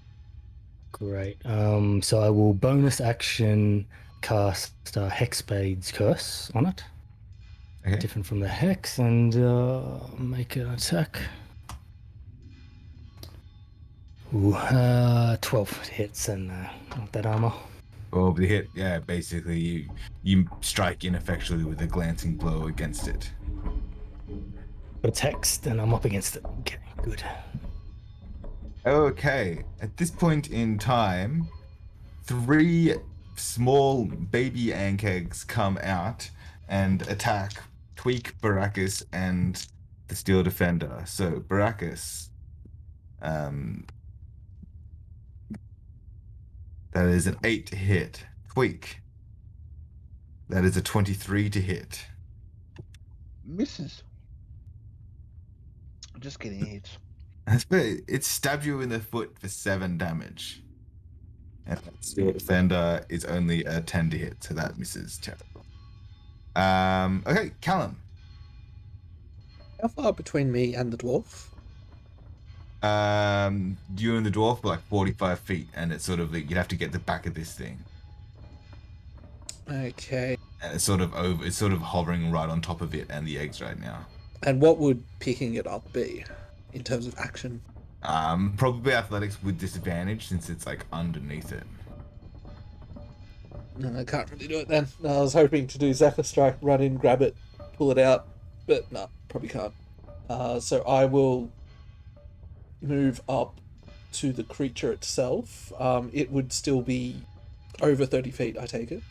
Great. So I will bonus action cast Hexbade's Curse on it. Okay. different from the hex, and make an attack. Ooh, 12 hits and that armor. Well, the hit, yeah, basically you strike ineffectually with a glancing blow against it. But it's hexed, and I'm up against it. Okay, good. Okay, at this point in time, 3 small baby Ankhegs come out and attack Tweak, Baracus, and the Steel Defender. So Baracus, that is an 8 to hit. Tweak, that is a 23 to hit. Misses. Just getting hits. It stabbed you in the foot for 7 damage. And that Steel Defender is only a 10 to hit, so that misses terrible. Okay, Callum. How far between me and the dwarf? You and the dwarf were like 45 feet, and it's sort of like you'd have to get the back of this thing. Okay. And it's sort of hovering right on top of it and the eggs right now. And what would picking it up be in terms of action? Probably athletics with disadvantage since it's like underneath it. No, I can't really do it then. No, I was hoping to do Zephyr Strike, run in, grab it, pull it out, but no, probably can't. So I will move up to the creature itself. It would still be over 30 feet, I take it.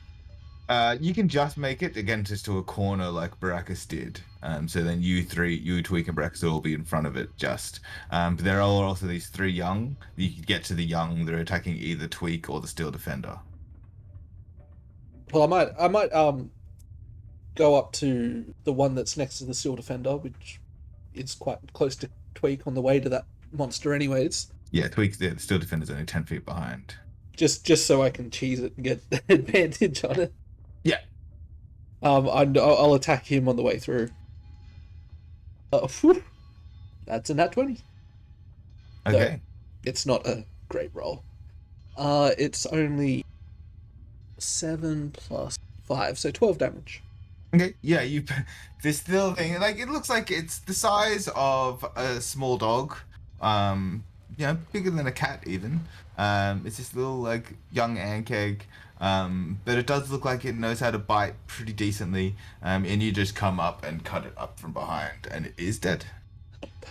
You can just make it again just to a corner like Baracus did. So then you, Tweak, and Baracus will all be in front of it just. But there are also these 3 young. You can get to the young. They're attacking either Tweak or the Steel Defender. Well, I might go up to the one that's next to the Steel Defender, which is quite close to Tweak on the way to that monster anyways. Yeah, Tweak, the Steel Defender's only 10 feet behind. Just so I can cheese it and get advantage on it. Yeah. I'll attack him on the way through. That's a nat 20. Okay. It's not a great roll. It's only 7 plus 5, so 12 damage. Okay, yeah, this little thing, like, it looks like it's the size of a small dog, bigger than a cat even. It's this little, like, young Ankheg, but it does look like it knows how to bite pretty decently, and you just come up and cut it up from behind, and it is dead.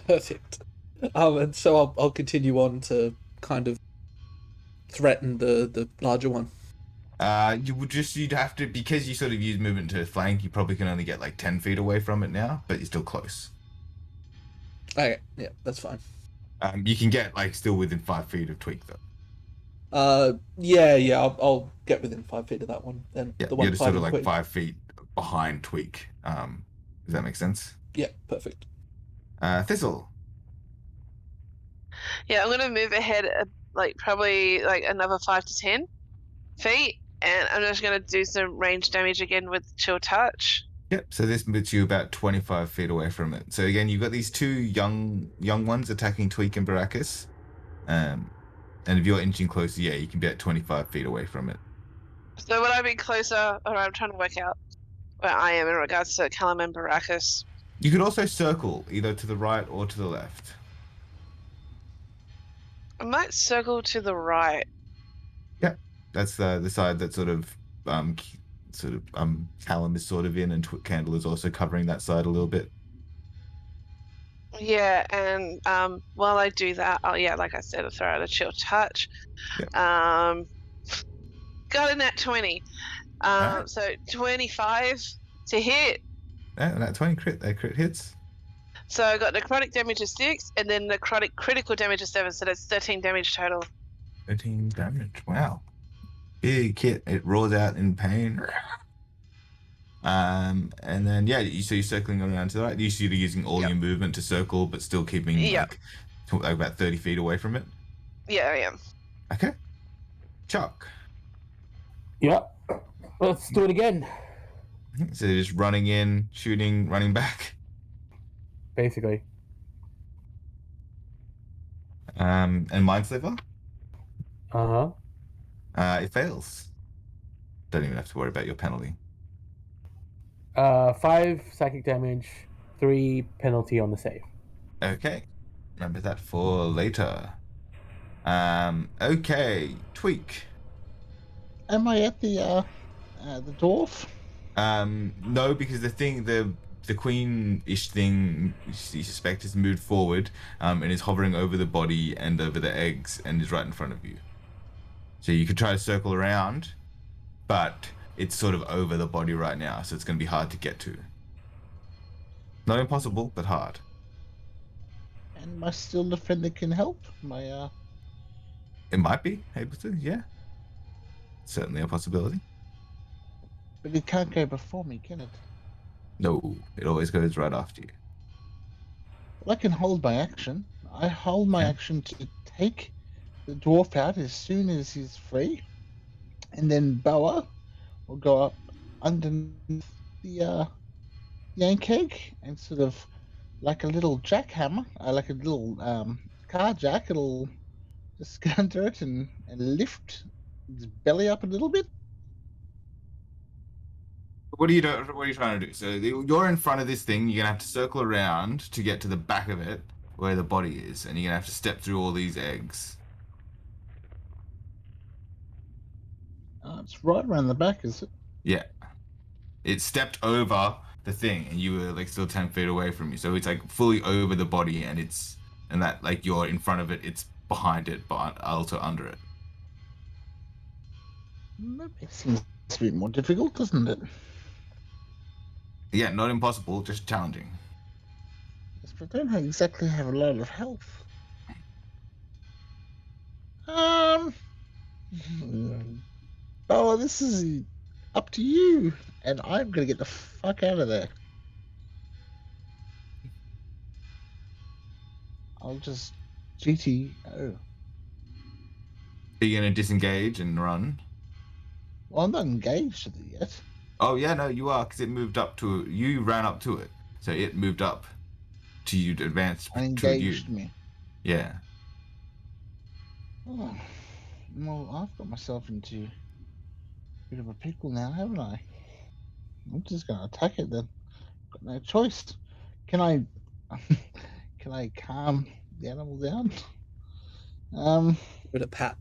Perfect. And so I'll continue on to kind of threaten the larger one. You'd have to, because you sort of use movement to flank, you probably can only get like 10 feet away from it now, but you're still close. Okay, yeah, that's fine. You can get like still within 5 feet of Tweak though. Yeah, I'll get within 5 feet of that one. Then Yeah, the one you're just sort of like Tweak. 5 feet behind Tweak. Does that make sense? Yeah, perfect. Thistle. Yeah, I'm gonna move ahead, probably another 5 to 10 feet, and I'm just gonna do some range damage again with Chill Touch. Yep. So this puts you about 25 feet away from it. So again, you've got these 2 young ones attacking Tweak and Baracus. And if you're inching closer, yeah, you can be at 25 feet away from it. So would I be closer? Or I'm trying to work out where I am in regards to Callum and Baracus. You could also circle either to the right or to the left. I might circle to the right. Yeah, that's the side that sort of Callum is sort of in, and Candle is also covering that side a little bit. Yeah, and while I do that, like I said, I'll throw out a Chill Touch. Yep. Got a nat 20. Alright. So 25 to hit. Yeah, and that 20 crit hits. So I got necrotic damage of 6, and then necrotic critical damage of 7, so that's 13 damage total. 13 damage. Wow. Big hit. It roars out in pain. And then so you're circling around to the right. You're using all your movement to circle, but still keeping like about 30 feet away from it. Yeah, I am. Okay. Chuck. Yep. Let's do it again. So you're just running in, shooting, running back. Basically. And Mindsliver? Uh-huh. It fails. Don't even have to worry about your penalty. 5 psychic damage, 3 penalty on the save. Okay. Remember that for later. Okay. Tweak. Am I at the dwarf? No, because the queen-ish thing you suspect has moved forward, and is hovering over the body and over the eggs and is right in front of you. So you could try to circle around, but it's sort of over the body right now, so it's going to be hard to get to. Not impossible, but hard. And my still defender can help? My It might be able to, yeah. Certainly a possibility. but it can't go before me, can it? No, it always goes right after you. Well, I can hold my action. I hold my Okay. action to take the dwarf out as soon as he's free, and then Boa will go up underneath the Ankheg and sort of like a little jackhammer, like a little car jack. It'll just go under it and lift its belly up a little bit. What are you trying to do? So you're in front of this thing. You're gonna have to circle around to get to the back of it, where the body is, and you're gonna have to step through all these eggs. It's right around the back, is it? Yeah, it stepped over the thing, and you were like still 10 feet away from you. So it's like fully over the body, and that like you're in front of it. It's behind it, but also under it. That makes things a bit more difficult, doesn't it? Yeah, not impossible, just challenging. Yes, but I don't exactly have a lot of health. Oh, this is up to you, and I'm gonna get the fuck out of there. I'll just GTO. Are you gonna disengage and run? Well, I'm not engaged with it yet. Oh yeah, no, you are, because it moved up to you. Ran up to it, so it moved up to you to advance And toward you. engaged me. Yeah. Oh, well, I've got myself into a bit of a pickle now, haven't I? I'm just gonna attack it then. Got no choice. Can I? Can I calm the animal down? With a pat.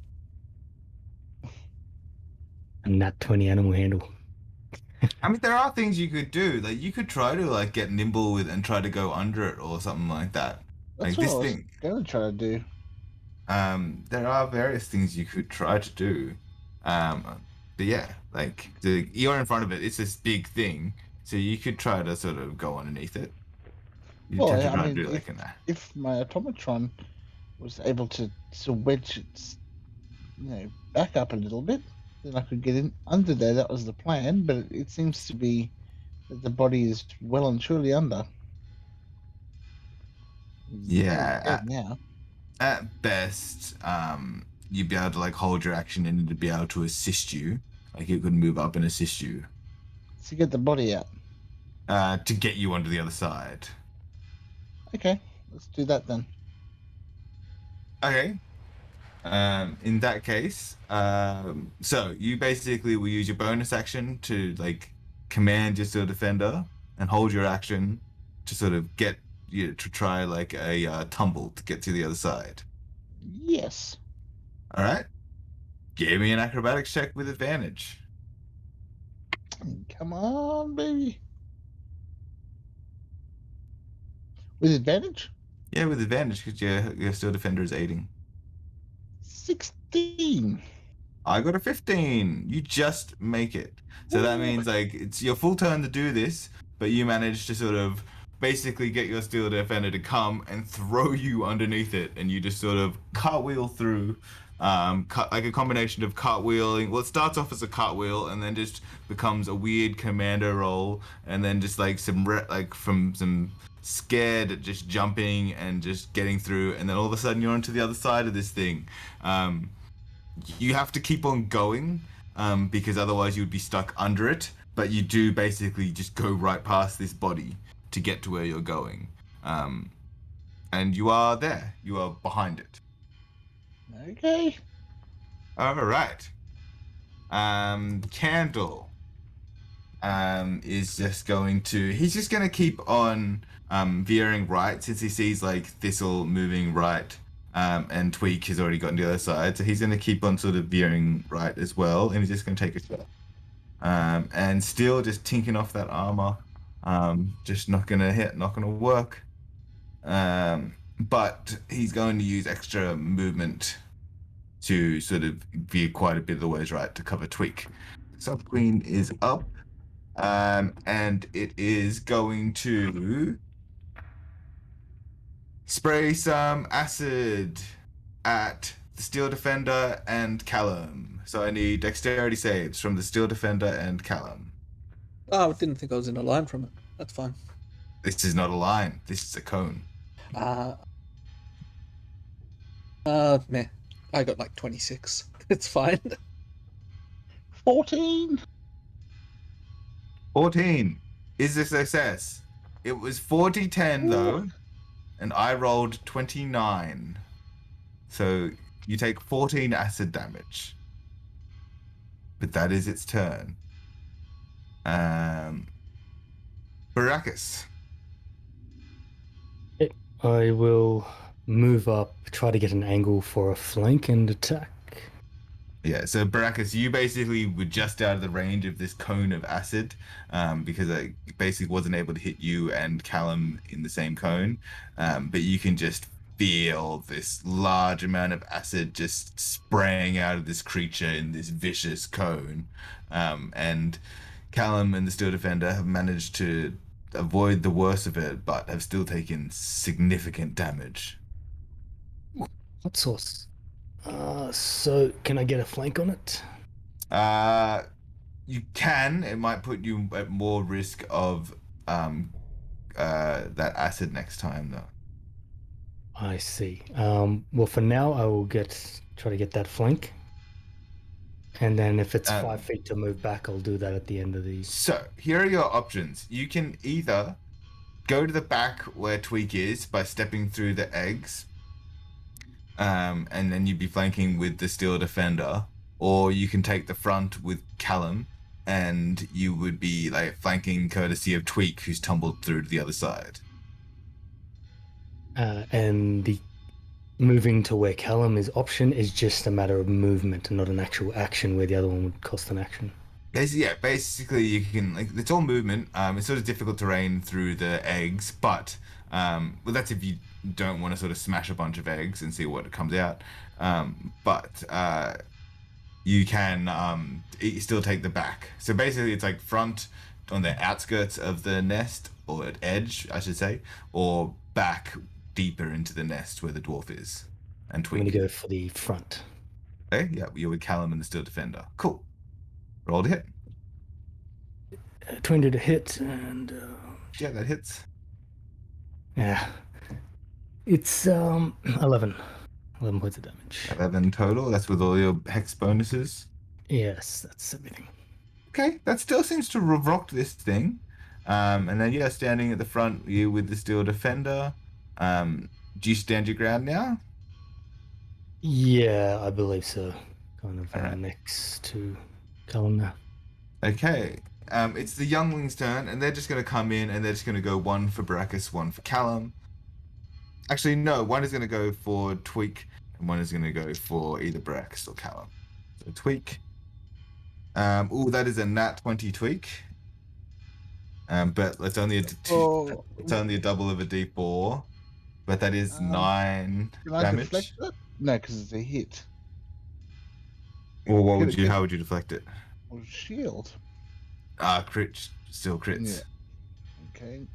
And that 20 animal handle. I mean, there are things you could do. Like you could try to like get nimble with and try to go under it or something like that. That's Like what this I was thing. gonna try to do. There are various things you could try to do. But yeah, like you're in front of it. It's this big thing, so you could try to sort of go underneath it. You Well, have to I try to mean, do it like in there. if my automatron was able to wedge its, back up a little bit, then I could get in under there. That was the plan, but it seems to be that the body is well and truly under. It's Yeah, dead now. at best, you'd be able to like hold your action and it'd be able to assist you. Like it could move up and assist you To get the body out. to get you onto the other side. Okay, let's do that then. Okay. In that case, so you basically will use your bonus action to like command your still defender and hold your action to sort of get you to try like a tumble to get to the other side. Yes. All right. Give me an acrobatics check with advantage. Come on, baby. With advantage? Yeah, with advantage because your still defender is aiding. 16. I got a 15. You just make it. So that means like it's your full turn to do this, but you manage to sort of basically get your steel defender to come and throw you underneath it, and you just sort of cartwheel through, like a combination of cartwheeling. Well, it starts off as a cartwheel and then just becomes a weird commander roll, and then just like from some scared at just jumping and just getting through, and then all of a sudden you're onto the other side of this thing. You have to keep on going because otherwise you would be stuck under it, but you do basically just go right past this body to get to where you're going, and you are there. You are behind it. Okay. All right. Candle. is just going to. He's just going to keep on veering right since he sees like Thistle moving right. And Tweak has already gotten to the other side, so he's going to keep on sort of veering right as well, and he's just going to take a shot. And still just tinking off that armor. Just not going to hit, not going to work. But he's going to use extra movement to sort of veer quite a bit of the ways right to cover Tweak. Sub Queen is up, and it is going to spray some acid at the Steel Defender and Callum. So I need dexterity saves from the Steel Defender and Callum. Oh, I didn't think I was in a line from it. That's fine. This is not a line. This is a cone. Meh. I got like 26. It's fine. 14. 14 is a success. It was 40-10 though, and I rolled 29. So you take 14 acid damage. But that is its turn. Baracus. I will move up, try to get an angle for a flank and attack. Yeah, so Baracus, you basically were just out of the range of this cone of acid, because I basically wasn't able to hit you and Callum in the same cone, but you can just feel this large amount of acid just spraying out of this creature in this vicious cone, and Callum and the Steel Defender have managed to avoid the worst of it, but have still taken significant damage. Hot sauce. So can I get a flank on it? You can. It might put you at more risk of that acid next time, though. I see. Well, for now, I will try to get that flank. And then if it's 5 feet to move back, I'll do that at the end of these. So here are your options. You can either go to the back where Tweak is by stepping through the eggs, and then you'd be flanking with the Steel Defender, or you can take the front with Callum, and you would be like flanking courtesy of Tweak, who's tumbled through to the other side. And the moving to where Callum is option is just a matter of movement and not an actual action where the other one would cost an action. Basically you can, like, it's all movement. It's sort of difficult terrain through the eggs, but well, that's if you don't want to sort of smash a bunch of eggs and see what comes out. But you can still take the back. So basically it's like front on the outskirts of the nest, or at edge, I should say, or back deeper into the nest where the dwarf is. And Tweak. I'm going to go for the front. Okay, yeah, you're with Callum and the Steel Defender. Cool. Roll to hit. 20 to hit, and yeah, that hits. Yeah, it's 11 points of damage. 11 total. That's with all your hex bonuses. Yes, that's everything. Okay, that still seems to have rocked this thing. And then yeah, standing at the front, you with the Steel Defender. Do you stand your ground now? Yeah, I believe so. Kind of Alright. next to Callum now. Okay. It's the youngling's turn, and they're just going to come in, and they're just going to go one for Baracus, one for Callum. Actually, no, one is going to go for Tweak, and one is going to go for either Baracus or Callum. So Tweak. That is a nat 20 Tweak. But it's only a double of a d4. But that is 9 Can I damage. deflect it? No, because it's a hit. Or how would you deflect it? Or shield. Crit, still crits. Yeah. Okay.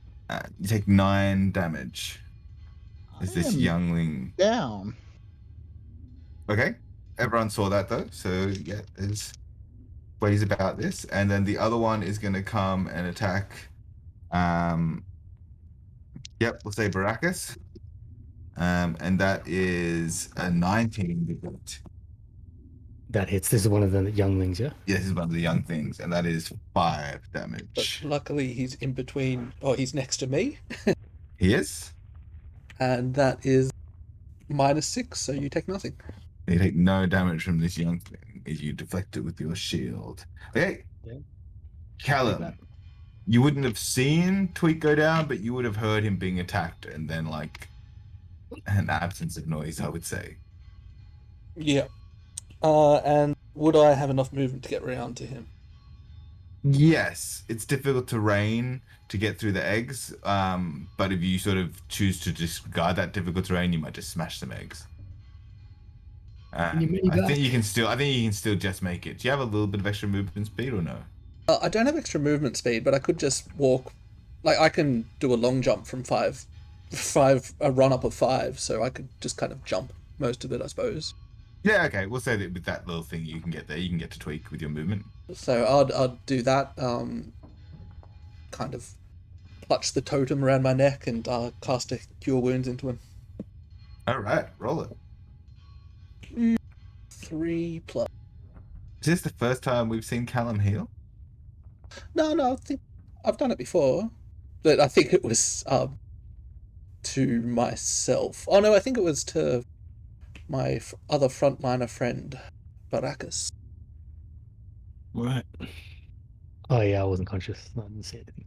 You take 9 damage. Is this youngling down? Okay, everyone saw that though, so yeah, there's ways about this. And then the other one is going to come and attack. We'll say Baracus. And that is a 19 to hit. That hits. This is one of the younglings, yeah? Yeah, this is one of the young things, and that is 5 But damage. luckily he's in between, or he's next to me, He is? and that is -6, so you take nothing. You take no damage from this young thing as you deflect it with your shield. Okay. Yeah. Callum, you wouldn't have seen Tweak go down, but you would have heard him being attacked, and then like an absence of noise, I would say. Yeah. And would I have enough movement to get around to him? Yes, it's difficult terrain to get through the eggs, but if you sort of choose to disregard that difficult terrain, you might just smash some eggs. Can you mini I think back? you can still. I think you can still just make it. Do you have a little bit of extra movement speed or no? I don't have extra movement speed, but I could just walk. Like I can do a long jump from a run up of 5, so I could just kind of jump most of it, I suppose. Yeah, okay. We'll say that with that little thing you can get there, you can get to tweak with your movement. So I'd do that. Kind of clutch the totem around my neck and cast a cure wounds into him. All right, roll it. 3 plus. Is this the first time we've seen Callum heal? No, I think I've done it before, but I think it was to myself. Oh no, I think it was to my other frontliner friend, Baracus. Right. Oh yeah, I wasn't conscious. I didn't see anything.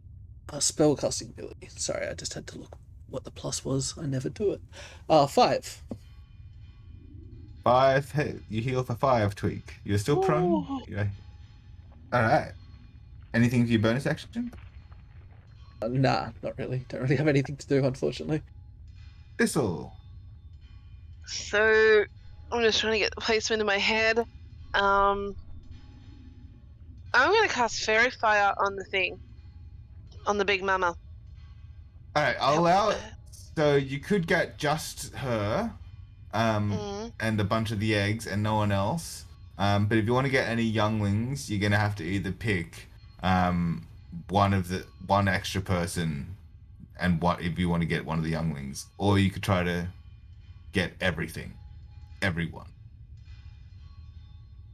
Spellcasting ability. Sorry, I just had to look what the plus was. I never do it. 5. 5. Hey, you heal for 5, tweak. You're still prone. Oh. Yeah. All right. Anything for your bonus action? Nah, not really. Don't really have anything to do, unfortunately. Thistle. So I'm just trying to get the placement in my head. I'm going to cast Fairy Fire on the thing, on the big mama. All right, I'll allow it. So you could get just her, and a bunch of the eggs, and no one else. But if you want to get any younglings, you're gonna have to either pick one extra person, and what if you want to get one of the younglings, or you could try to get everyone.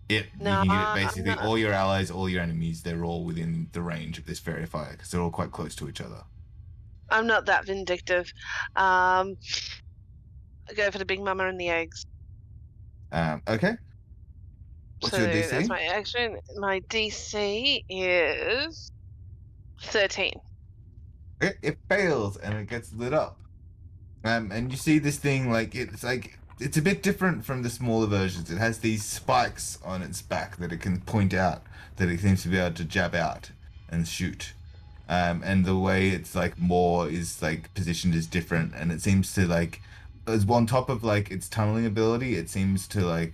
You can get it basically all your allies, all your enemies. They're all within the range of this fairy fire because they're all quite close to each other. I'm not that vindictive. I go for the big mama and the eggs. Okay. What's your DC? That's my action. My DC is 13. It fails and it gets lit up. And you see this thing it's a bit different from the smaller versions. It has these spikes on its back that it can point out, that it seems to be able to jab out and shoot. And the way it's more is positioned is different, and it seems to as on top of its tunneling ability, it seems to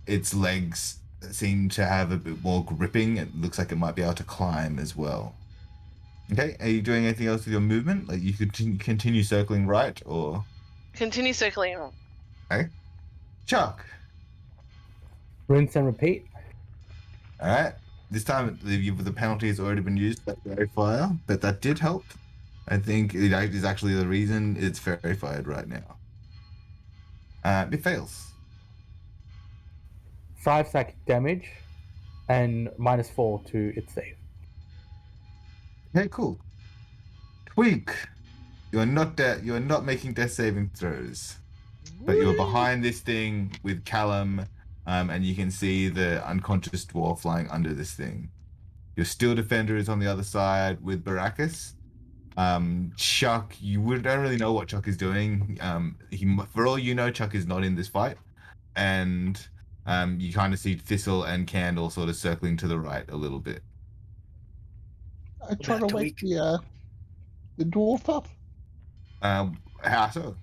its legs seem to have a bit more gripping. It looks like it might be able to climb as well. Okay, are you doing anything else with your movement? You could continue circling right, or Continue circling around. okay, Chuck. Rinse and repeat. All right. This time the penalty has already been used by Fairy Fire, but that did help. I think it is actually the reason it's Fairy Fired right now. It fails. 5 psychic damage and -4 to its save. Okay, cool. Tweak. You are not making death saving throws, but you're behind this thing with Callum, and you can see the unconscious dwarf lying under this thing. Your steel defender is on the other side with Baracus. Chuck, don't really know what Chuck is doing. For all you know, Chuck is not in this fight, and you kind of see Thistle and Candle sort of circling to the right a little bit. I try to wake the dwarf up. How so?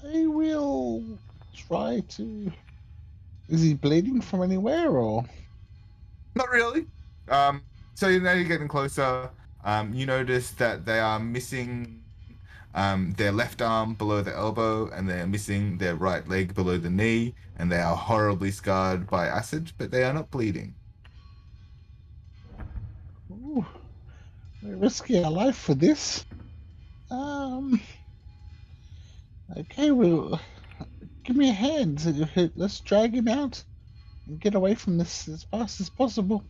I will try to. Is he bleeding from anywhere, or? Not really. So now you're getting closer. You notice that they are missing their left arm below the elbow, and they're missing their right leg below the knee, and they are horribly scarred by acid, but they are not bleeding. Ooh, we're risking our life for this. Okay, well, give me a hand. Let's drag him out and get away from this as fast as possible.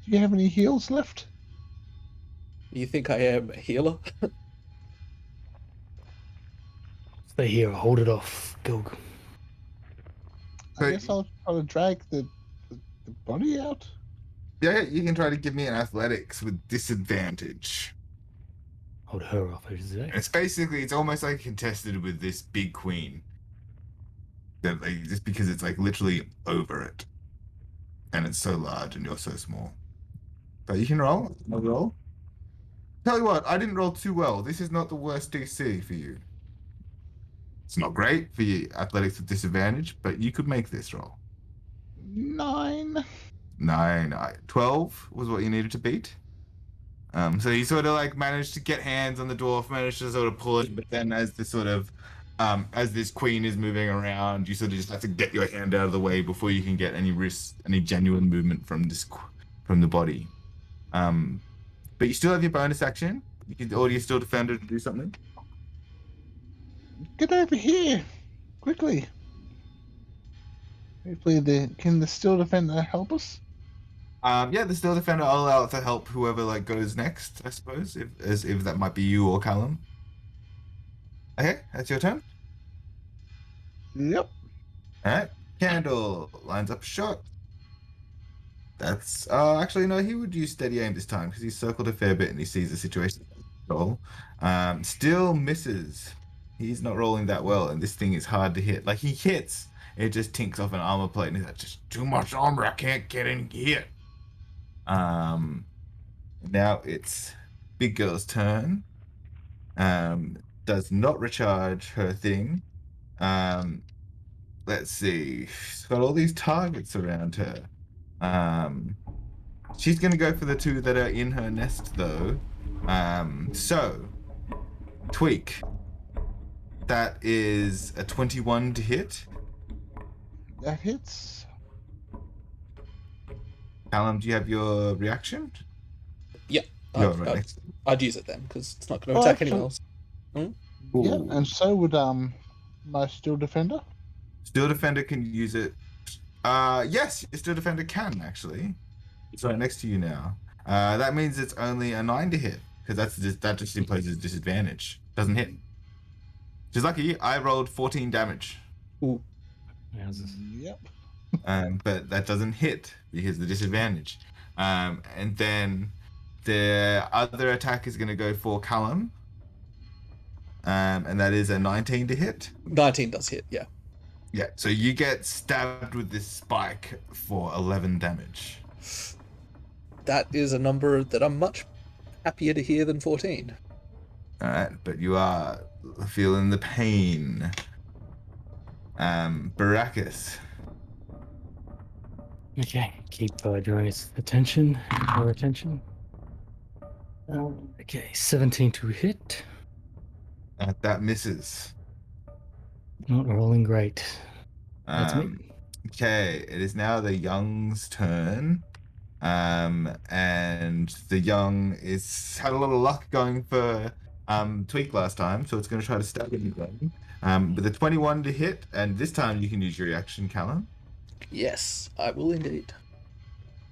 Do you have any heals left? You think I am a healer? Stay here. Hold it off, Gilg. I guess I'll try to drag the body out. Yeah, you can try to give me an athletics with disadvantage. Hold her off, I should say. It's almost like contested with this big queen. That like just because it's like literally over it. And it's so large and you're so small. But you can roll. I'll roll. Tell you what, I didn't roll too well. This is not the worst DC for you. It's not great for your athletics with disadvantage, but you could make this roll. 9. 12 was what you needed to beat. So you sort of like managed to get hands on the dwarf, managed to sort of pull it, but then as as this queen is moving around, you sort of just have to get your hand out of the way before you can get any genuine movement from from the body. But you still have your bonus action. Or you're still defender to do something. Get over here! Quickly! Hopefully can the Steel Defender help us? Yeah, the still defender. I'll allow it to help whoever like goes next, I suppose, if that might be you or Callum. Okay, that's your turn. Yep. All right, Candle lines up a shot. That's actually no, he would use steady aim this time because he's circled a fair bit and he sees the situation. Roll. Still misses. He's not rolling that well, and this thing is hard to hit. Like he hits, it just tinks off an armor plate, and he's like, just too much armor. I can't get in here. Now it's Big Girl's turn. Does not recharge her thing. Let's see. She's got all these targets around her. She's gonna go for the 2 that are in her nest though. So Tweak. That is a 21 to hit. That hits. Callum, do you have your reaction? Yeah, You're right next. I'd use it then because it's not going to attack anyone else. Yeah, and so would my Steel Defender. Steel Defender can use it. Yes, your Steel Defender can actually. It's right next to you now. That means it's only a 9 to hit because that just imposes disadvantage. Doesn't hit. She's lucky. I rolled 14 damage. Ooh. Yep. But that doesn't hit because of the disadvantage. And then the other attack is going to go for Callum. And that is a 19 to hit. 19 does hit, yeah. Yeah, so you get stabbed with this spike for 11 damage. That is a number that I'm much happier to hear than 14. Alright, but you are feeling the pain. Baracus. Okay, keep drawing its attention. Our attention. Okay, 17 to hit. That misses. Not rolling great. That's me. Okay, it is now the young's turn. And the young is had a lot of luck going for Tweak last time, so it's going to try to stab him again. With a 21 to hit, and this time you can use your reaction, Callum. Yes, I will indeed.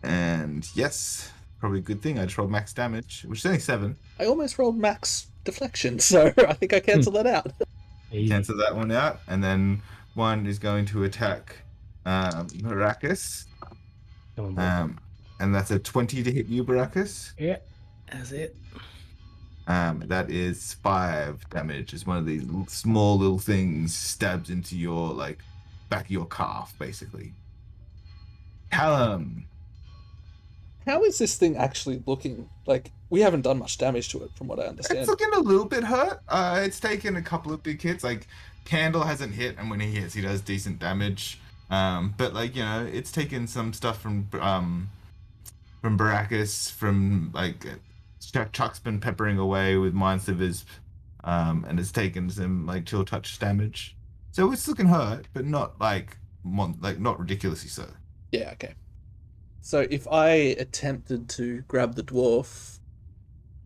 And yes, probably a good thing. I just rolled max damage, which is only 7. I almost rolled max deflection, so I think I cancel that out. Easy. Cancel that one out, and then one is going to attack Baracus. And that's a 20 to hit you, Baracus. Yeah, that's it. That is 5 damage. As one of these small little things stabs into your like back of your calf, basically. Callum. How is this thing actually looking? Like, we haven't done much damage to it, from what I understand. It's looking a little bit hurt. It's taken a couple of big hits. Like, Candle hasn't hit, and when he hits, he does decent damage. But like, you know, it's taken some stuff from Baracus, from like Chuck's been peppering away with Mind Slivers, and it's taken some like chill touch damage. So it's looking hurt, but not like not ridiculously so. Yeah, okay. So if I attempted to grab the dwarf,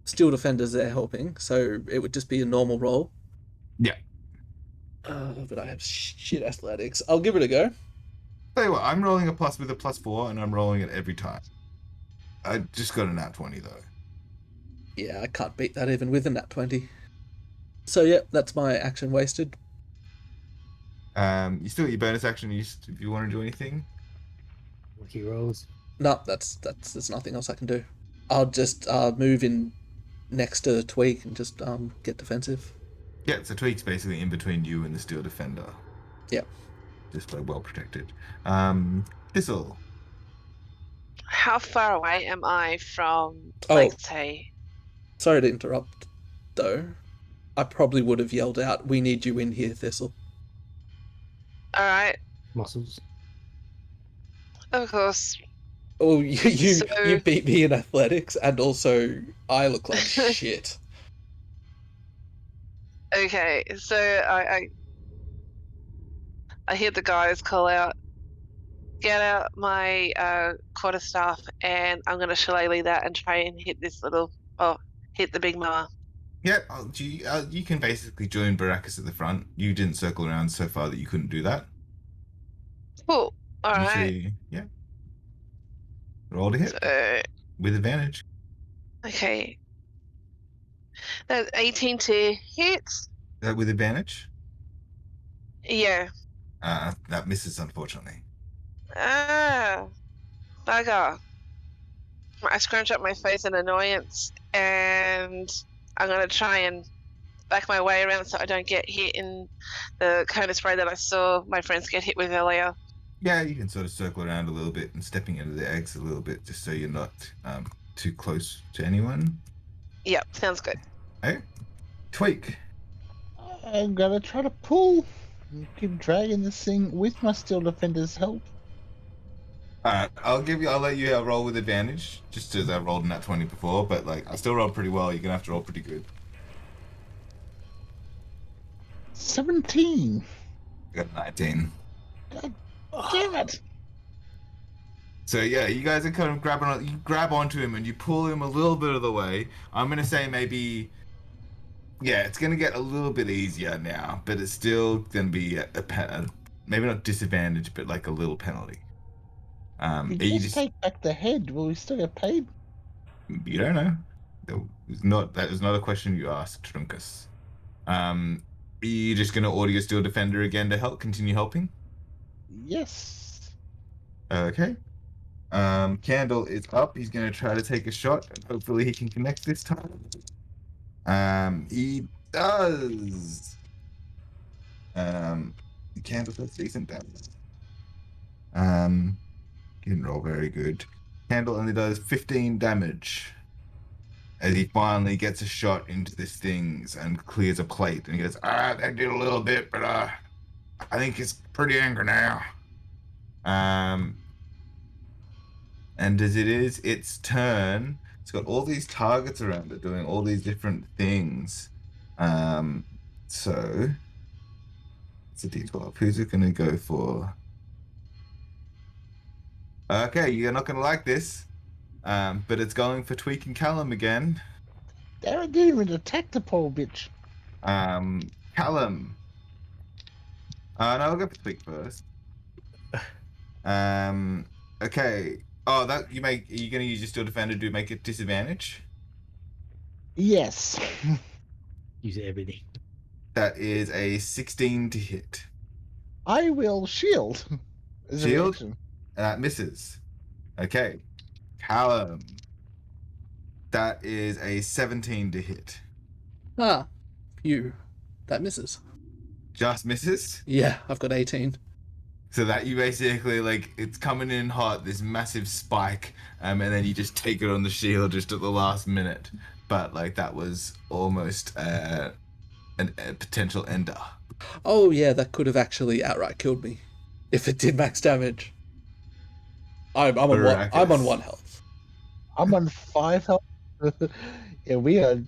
Steel Defender's there helping, so it would just be a normal roll. Yeah. But I have shit athletics. I'll give it a go. Tell you what, I'm rolling a plus with a +4, and I'm rolling it every time. I just got a nat 20 though. Yeah, I can't beat that even with a nat 20. So yeah, that's my action wasted. You still get your bonus action if you want to do anything. Lucky rolls. No, there's nothing else I can do. I'll just move in next to Tweak and just get defensive. Yeah, so Tweak's basically in between you and the steel defender. Yeah. Just like well protected. Thistle. How far away am I from, Oh. like, say... Sorry to interrupt, though. I probably would have yelled out, "We need you in here, Thistle." Alright, Muscles. of course. Oh, you So- beat me in athletics, and also I look like shit. Okay, so I hear the guys call out, "Get out my quarterstaff," and I'm gonna shillelagh that and try and hit hit the big mama. Yeah, you can basically join Baracus at the front. You didn't circle around so far that you couldn't do that. Cool. Alright. Usually, yeah. Roll to hit So, with advantage. okay. That's 18 to hit. With advantage? Yeah. That misses, unfortunately. Ah, bugger. I scrunch up my face in annoyance, and I'm gonna try and back my way around so I don't get hit in the cone of spray that I saw my friends get hit with earlier. Yeah, you can sort of circle around a little bit and stepping into the eggs a little bit just so you're not too close to anyone. Yep, sounds good. Hey, Tweak. I'm gonna try to pull and keep dragging this thing with my steel defender's help. I'll let you roll with advantage, just as I rolled in that 20 before, but like I still rolled pretty well. You're gonna have to roll pretty good. 17. I got 19. God damn it. So yeah, you guys are kind of you grab onto him and you pull him a little bit of the way. I'm gonna say maybe, yeah, it's gonna get a little bit easier now, but it's still gonna be a maybe not disadvantage, but like a little penalty. You just take back the head. Will we still get paid? You don't know. That is not a question you asked, Trunkus. Are you just gonna order your steel defender again to continue helping? Yes. Okay. Candle is up. He's gonna try to take a shot, and hopefully he can connect this time. He does. Candle does decent damage. Didn't roll very good. Candle only does 15 damage as he finally gets a shot into this thing and clears a plate. And he goes, that did a little bit, but I think it's pretty angry now. And as it is its turn, it's got all these targets around it doing all these different things. So it's a D12. Who's it going to go for? Okay, you're not going to like this, but it's going for Tweak and Callum again. Darren didn't even attack the poor bitch. Callum. No, I'll go for Tweak first. Okay. Oh, are you going to use your steel defender to make it disadvantage? Yes. Use everything. That is a 16 to hit. I will shield. As a Shield? reaction. And that misses. Okay. Callum. That is a 17 to hit. Ah, phew. That misses. Just misses? Yeah, I've got 18. So that you basically, like, it's coming in hot, this massive spike, and then you just take it on the shield just at the last minute. But, like, that was almost a potential ender. Oh yeah, that could have actually outright killed me if it did max damage. I'm on one health. I'm on 5 health. Yeah, we are.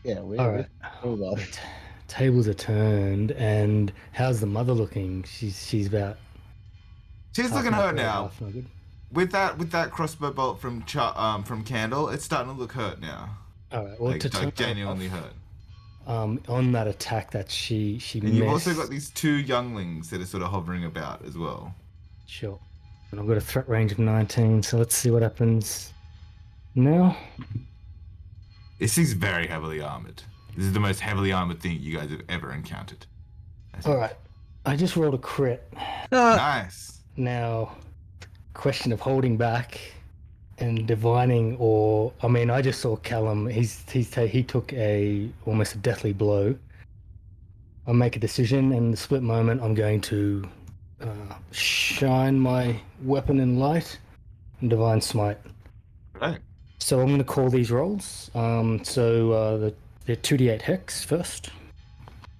Yeah, we're. All right. We're well. Tables are turned, and how's the mother looking? She's about. She's half looking not hurt good, now. half not good. With that crossbow bolt from Candle, it's starting to look hurt now. All right. Well, Like, to turn like genuinely hurt. on that attack that she And you've missed. also got these 2 younglings that are sort of hovering about as well. Sure. And I've got a threat range of 19, so let's see what happens now. This thing's very heavily armored. This is the most heavily armored thing you guys have ever encountered. All right. I just rolled a crit. Ah, Nice. Now, question of holding back and divining, or I mean, I just saw Callum. He took almost a deathly blow. I'll make a decision, and in the split moment, I'm going to shine my weapon in light and divine smite. Right. So I'm going to call these rolls. The 2d8 hex first.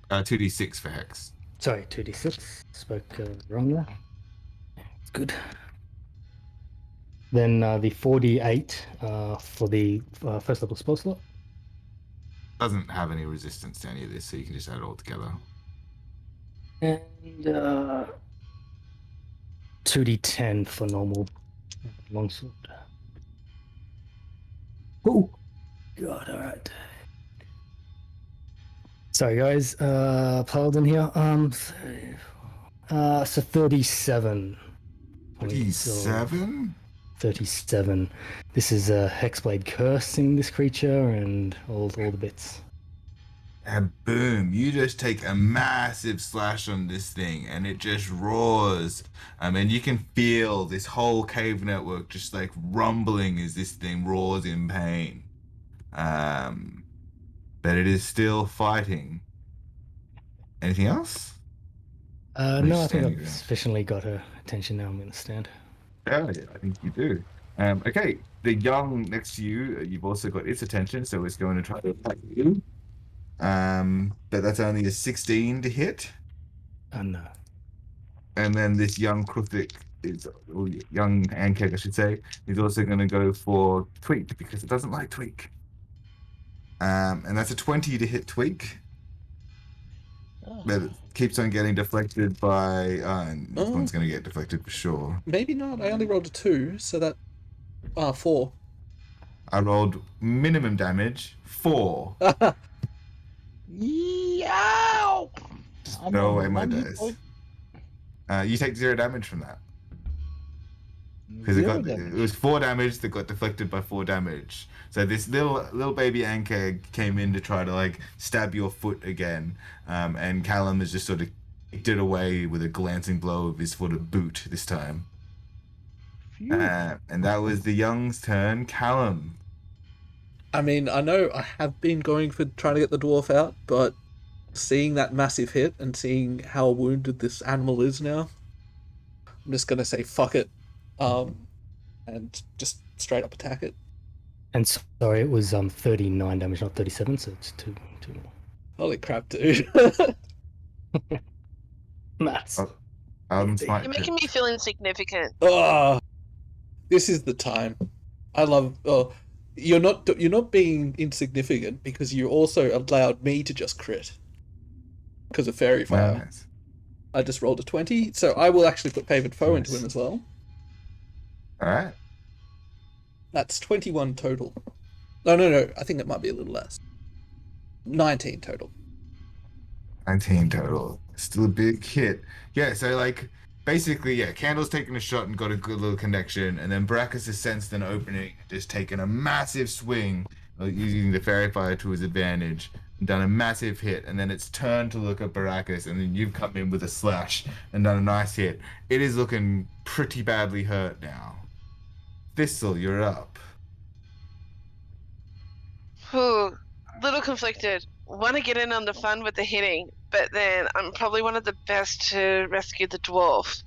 2d6 for hex. Sorry, 2d6. Spoke wrong there. It's good. Then the 4d8 for the first level spell slot. Doesn't have any resistance to any of this, so you can just add it all together. And 2d10 for normal longsword. Oh, God, alright. Sorry, guys. Paladin here. So 37. 37? 37. This is a Hexblade cursing this creature and all the bits. And boom, you just take a massive slash on this thing and it just roars. And you can feel this whole cave network just like rumbling as this thing roars in pain. But it is still fighting. Anything else? No, I think I've sufficiently got her attention now. I'm going to stand. Yeah, I think you do. Okay, the young next to you, you've also got its attention, so it's going to try to attack you. But that's only a 16 to hit. Oh, no. And then this young Kruthic young Ankheg, I should say, is also going to go for Tweak because it doesn't like Tweak. And that's a 20 to hit Tweak. But it keeps on getting deflected by... this one's going to get deflected for sure. Maybe not. I only rolled a 2, so that... 4. I rolled minimum damage, 4. Yow! Just throw away my dice. You take 0 damage from that. Because it was 4 damage that got deflected by 4 damage. So this little baby Ankheg came in to try to like stab your foot again, and Callum has just sort of kicked it away with a glancing blow of his foot of boot this time. And that was the young's turn. Callum. I mean, I know I have been going for trying to get the dwarf out, but seeing that massive hit and seeing how wounded this animal is now, I'm just going to say fuck it, and just straight up attack it. And sorry, it was 39 damage, not 37, so it's 2 more. Holy crap, dude. Maths. You're making me feel insignificant. Oh, this is the time. I love... Oh, you're not being insignificant because you also allowed me to just crit. Because of Fairy Fire. Nice. I just rolled a 20, so I will actually put Favored Foe into him as well. Alright. That's 21 total. No, I think it might be a little less. 19 total. 19 total. Still a big hit. Yeah, so like basically, yeah, Candle's taken a shot and got a good little connection, and then Baracus has sensed an opening, just taken a massive swing, using the Fairy Fire to his advantage, and done a massive hit, and then it's turned to look at Baracus, and then you've come in with a slash and done a nice hit. It is looking pretty badly hurt now. Thistle, you're up. Ooh, little conflicted. Want to get in on the fun with the hitting, but then I'm probably one of the best to rescue the dwarf.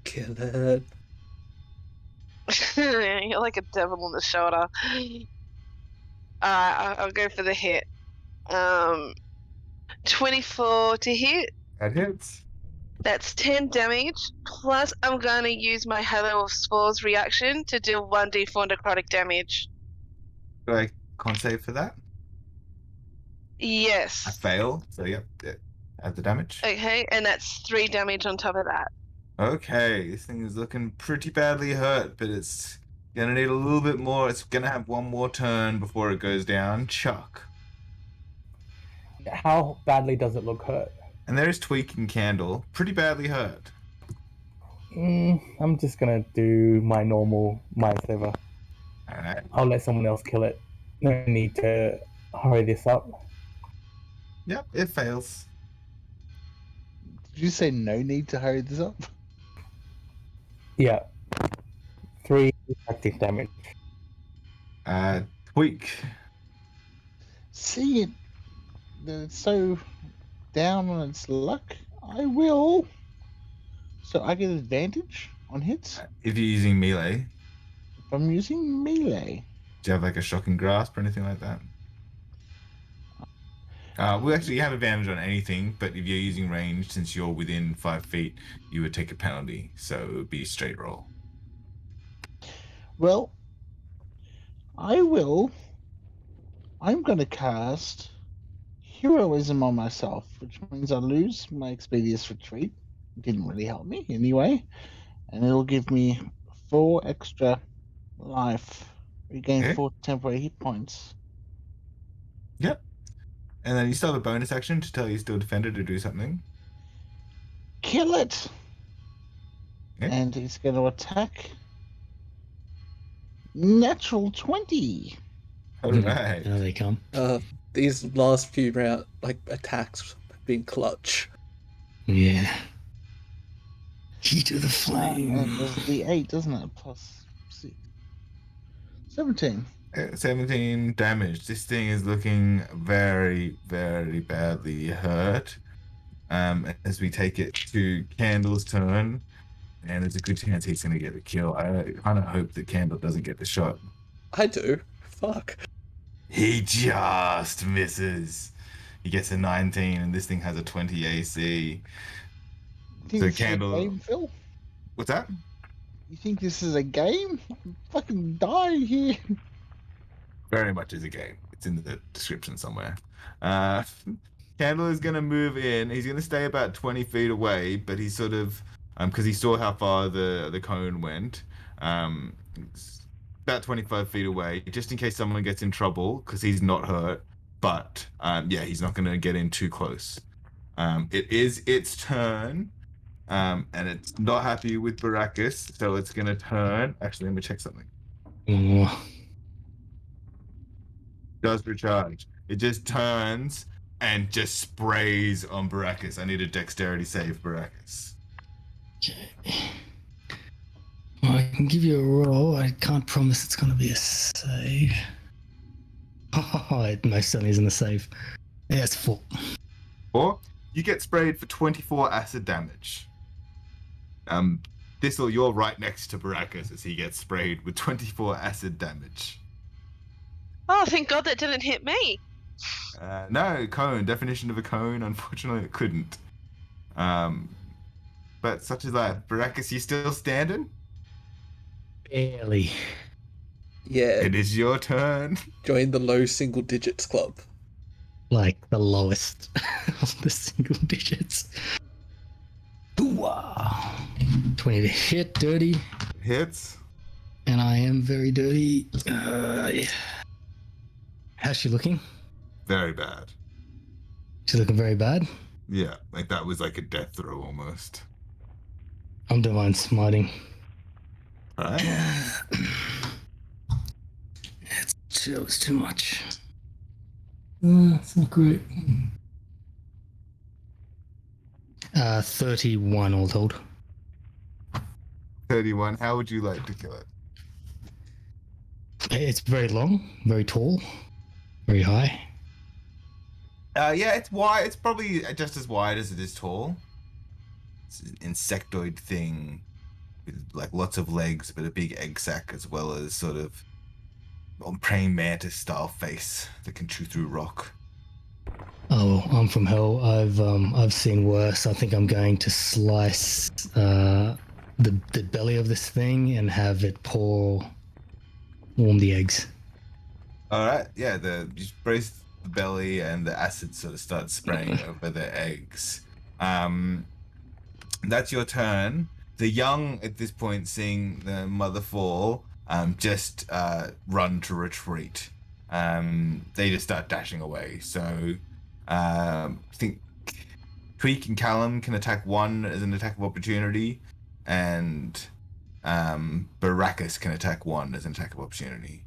Kill it. You're like a devil on the shoulder. I'll go for the hit. 24 to hit. That hits. That's 10 damage. Plus, I'm going to use my Halo of Spores reaction to deal 1d4 necrotic damage. Do I con save for that? I Yes. fail, so yep, add the damage. Okay, and that's 3 damage on top of that. Okay, this thing is looking pretty badly hurt, but it's gonna need a little bit more. It's gonna have one more turn before it goes down. Chuck. How badly does it look hurt? And there's Tweaking Candle. Pretty badly hurt. I'm just gonna do my normal Mind Sliver. Alright. I'll let someone else kill it. No need to hurry this up. Yep, it fails. Did you say no need to hurry this up? Yeah. 3 effective damage. Tweak. See it that it's so down on its luck. I will. So I get advantage on hits If you're using melee, if I'm using melee. do you have like a shocking grasp or anything like that? We actually have advantage on anything, but if you're using range, since you're within 5 feet, you would take a penalty, so it would be straight roll. Well, I will. I'm going to cast Heroism on myself, which means I lose my Expedious Retreat. It didn't really help me anyway. And it'll give me 4 extra life. Regain Okay. 4 temporary hit points. Yep. And then you still have a bonus action to tell you still defended to do something. Kill it! Okay. And he's going to attack. Natural 20. All right. There they come. These last few round attacks have been clutch. Yeah. Heat of the And flame. there's the 8, doesn't it? Plus 6. 17. 17 damage. This thing is looking very, very badly hurt. As we take it to Candle's turn, and there's a good chance he's going to get a kill. I kind of hope that Candle doesn't get the shot. I do. Fuck. He just misses. He gets a 19, and this thing has a 20 AC. Think So this is a Candle- game, Phil? What's that? You think this is a game? I'm fucking dying here. Very much is a game. It's in the description somewhere. Candle is going to move in. He's going to stay about 20 feet away, but he's sort of, because he saw how far the cone went, about 25 feet away, just in case someone gets in trouble, because he's not hurt. But, yeah, he's not going to get in too close. It is its turn, and it's not happy with Baracus, so it's going to turn. Actually, let me check something. Oh, Does recharge. It just turns and just sprays on Baracus. I need a dexterity save, Baracus. okay. Well, I can give you a roll. I can't promise it's going to be a save. Oh, it most certainly isn't a save. Yeah, it's 4. Or you get sprayed for 24 acid damage. Thistle, you're right next to Baracus as he gets sprayed with 24 acid damage. Oh, thank God that didn't hit me. No, cone. Definition of a cone. Unfortunately, it couldn't. But such is life. Baracus, you still standing? Barely. Yeah. It is your turn. Join the low single digits club. Like the lowest of the single digits. Wow. 20 to hit, dirty. Hits. And I am very dirty. Yeah. How's she looking? Very bad. She's looking very bad. Yeah, like that was like a death throw almost. I'm divine smiting. Alright. It was too much. It's not great. 31 all told. 31. How would you like to kill it? It's very long, very tall, very high. Yeah, it's wide. It's probably just as wide as it is tall. It's an insectoid thing with like lots of legs, but a big egg sac, as well as sort of praying mantis style face that can chew through rock. Oh, I'm from hell. I've seen worse. I think I'm going to slice the belly of this thing and have it warm the eggs. All right, yeah. You brace the belly, and the acid sort of starts spraying over the eggs. That's your turn. The young at this point, seeing the mother fall, just run to retreat. They just start dashing away. So I think Tweak and Callum can attack one as an attack of opportunity, and Baracus can attack one as an attack of opportunity.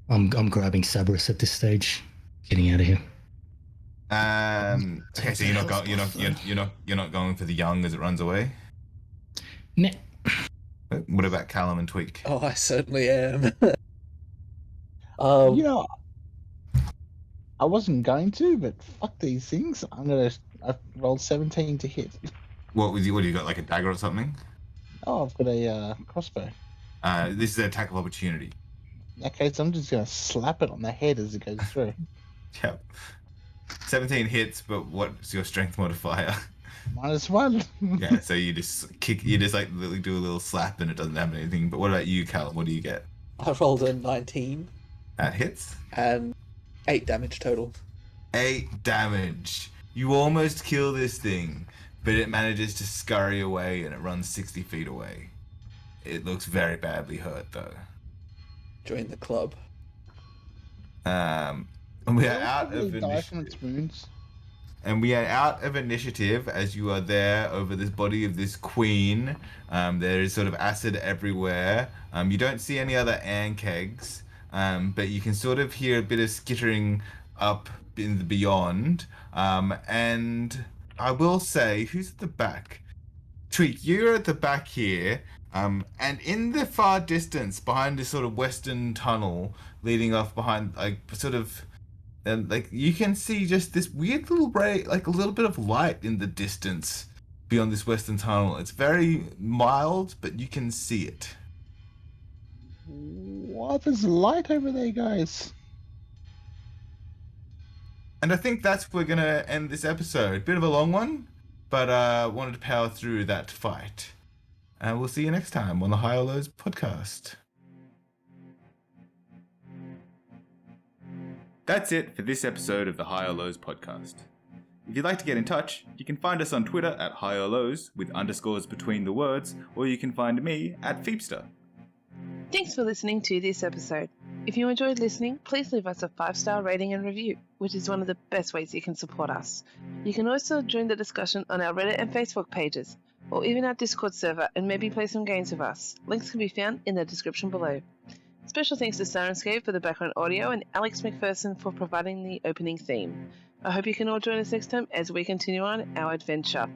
I'm grabbing Sabras at this stage. Getting out of here. Okay, so you're not going for the young as it runs away. Nah. What about Callum and Tweak? Oh, I certainly am. You know, I wasn't going to, but fuck these things. I rolled 17 to hit. What do you got, like a dagger or something? Oh, I've got a crossbow. This is an attack of opportunity. In that case, I'm just going to slap it on the head as it goes through. Yep. 17 hits, but what's your strength modifier? -1. Yeah, so you just like literally do a little slap and it doesn't have anything. But what about you, Callum? What do you get? I rolled a 19 That hits. and 8 damage total. 8 damage. You almost kill this thing, but it manages to scurry away and it runs 60 feet away. It looks very badly hurt, though. Join the club. And we are out of Die from its wounds. And we are out of initiative as you are there over this body of this queen. There is sort of acid everywhere. You don't see any other Ankhegs, but you can sort of hear a bit of skittering up in the beyond. And I will say, who's at the back? Tweak, you're at the back here. And in the far distance, behind this sort of western tunnel leading off behind, like, sort of... And like you can see just this weird little ray, like a little bit of light in the distance beyond this western tunnel. It's very mild, but you can see it. What? There's light over there, guys. And I think that's where we're gonna end this episode. Bit of a long one, but wanted to power through that fight. And we'll see you next time on the High or Lows podcast. That's it for this episode of the High or Lows podcast. If you'd like to get in touch, you can find us on Twitter at High or Lows with underscores between the words, or you can find me at Feepster. Thanks for listening to this episode. If you enjoyed listening, please leave us a 5-star rating and review, which is one of the best ways you can support us. You can also join the discussion on our Reddit and Facebook pages, or even our Discord server and maybe play some games with us. Links can be found in the description below. Special thanks to Sirenscape for the background audio and Alex McPherson for providing the opening theme. I hope you can all join us next time as we continue on our adventure.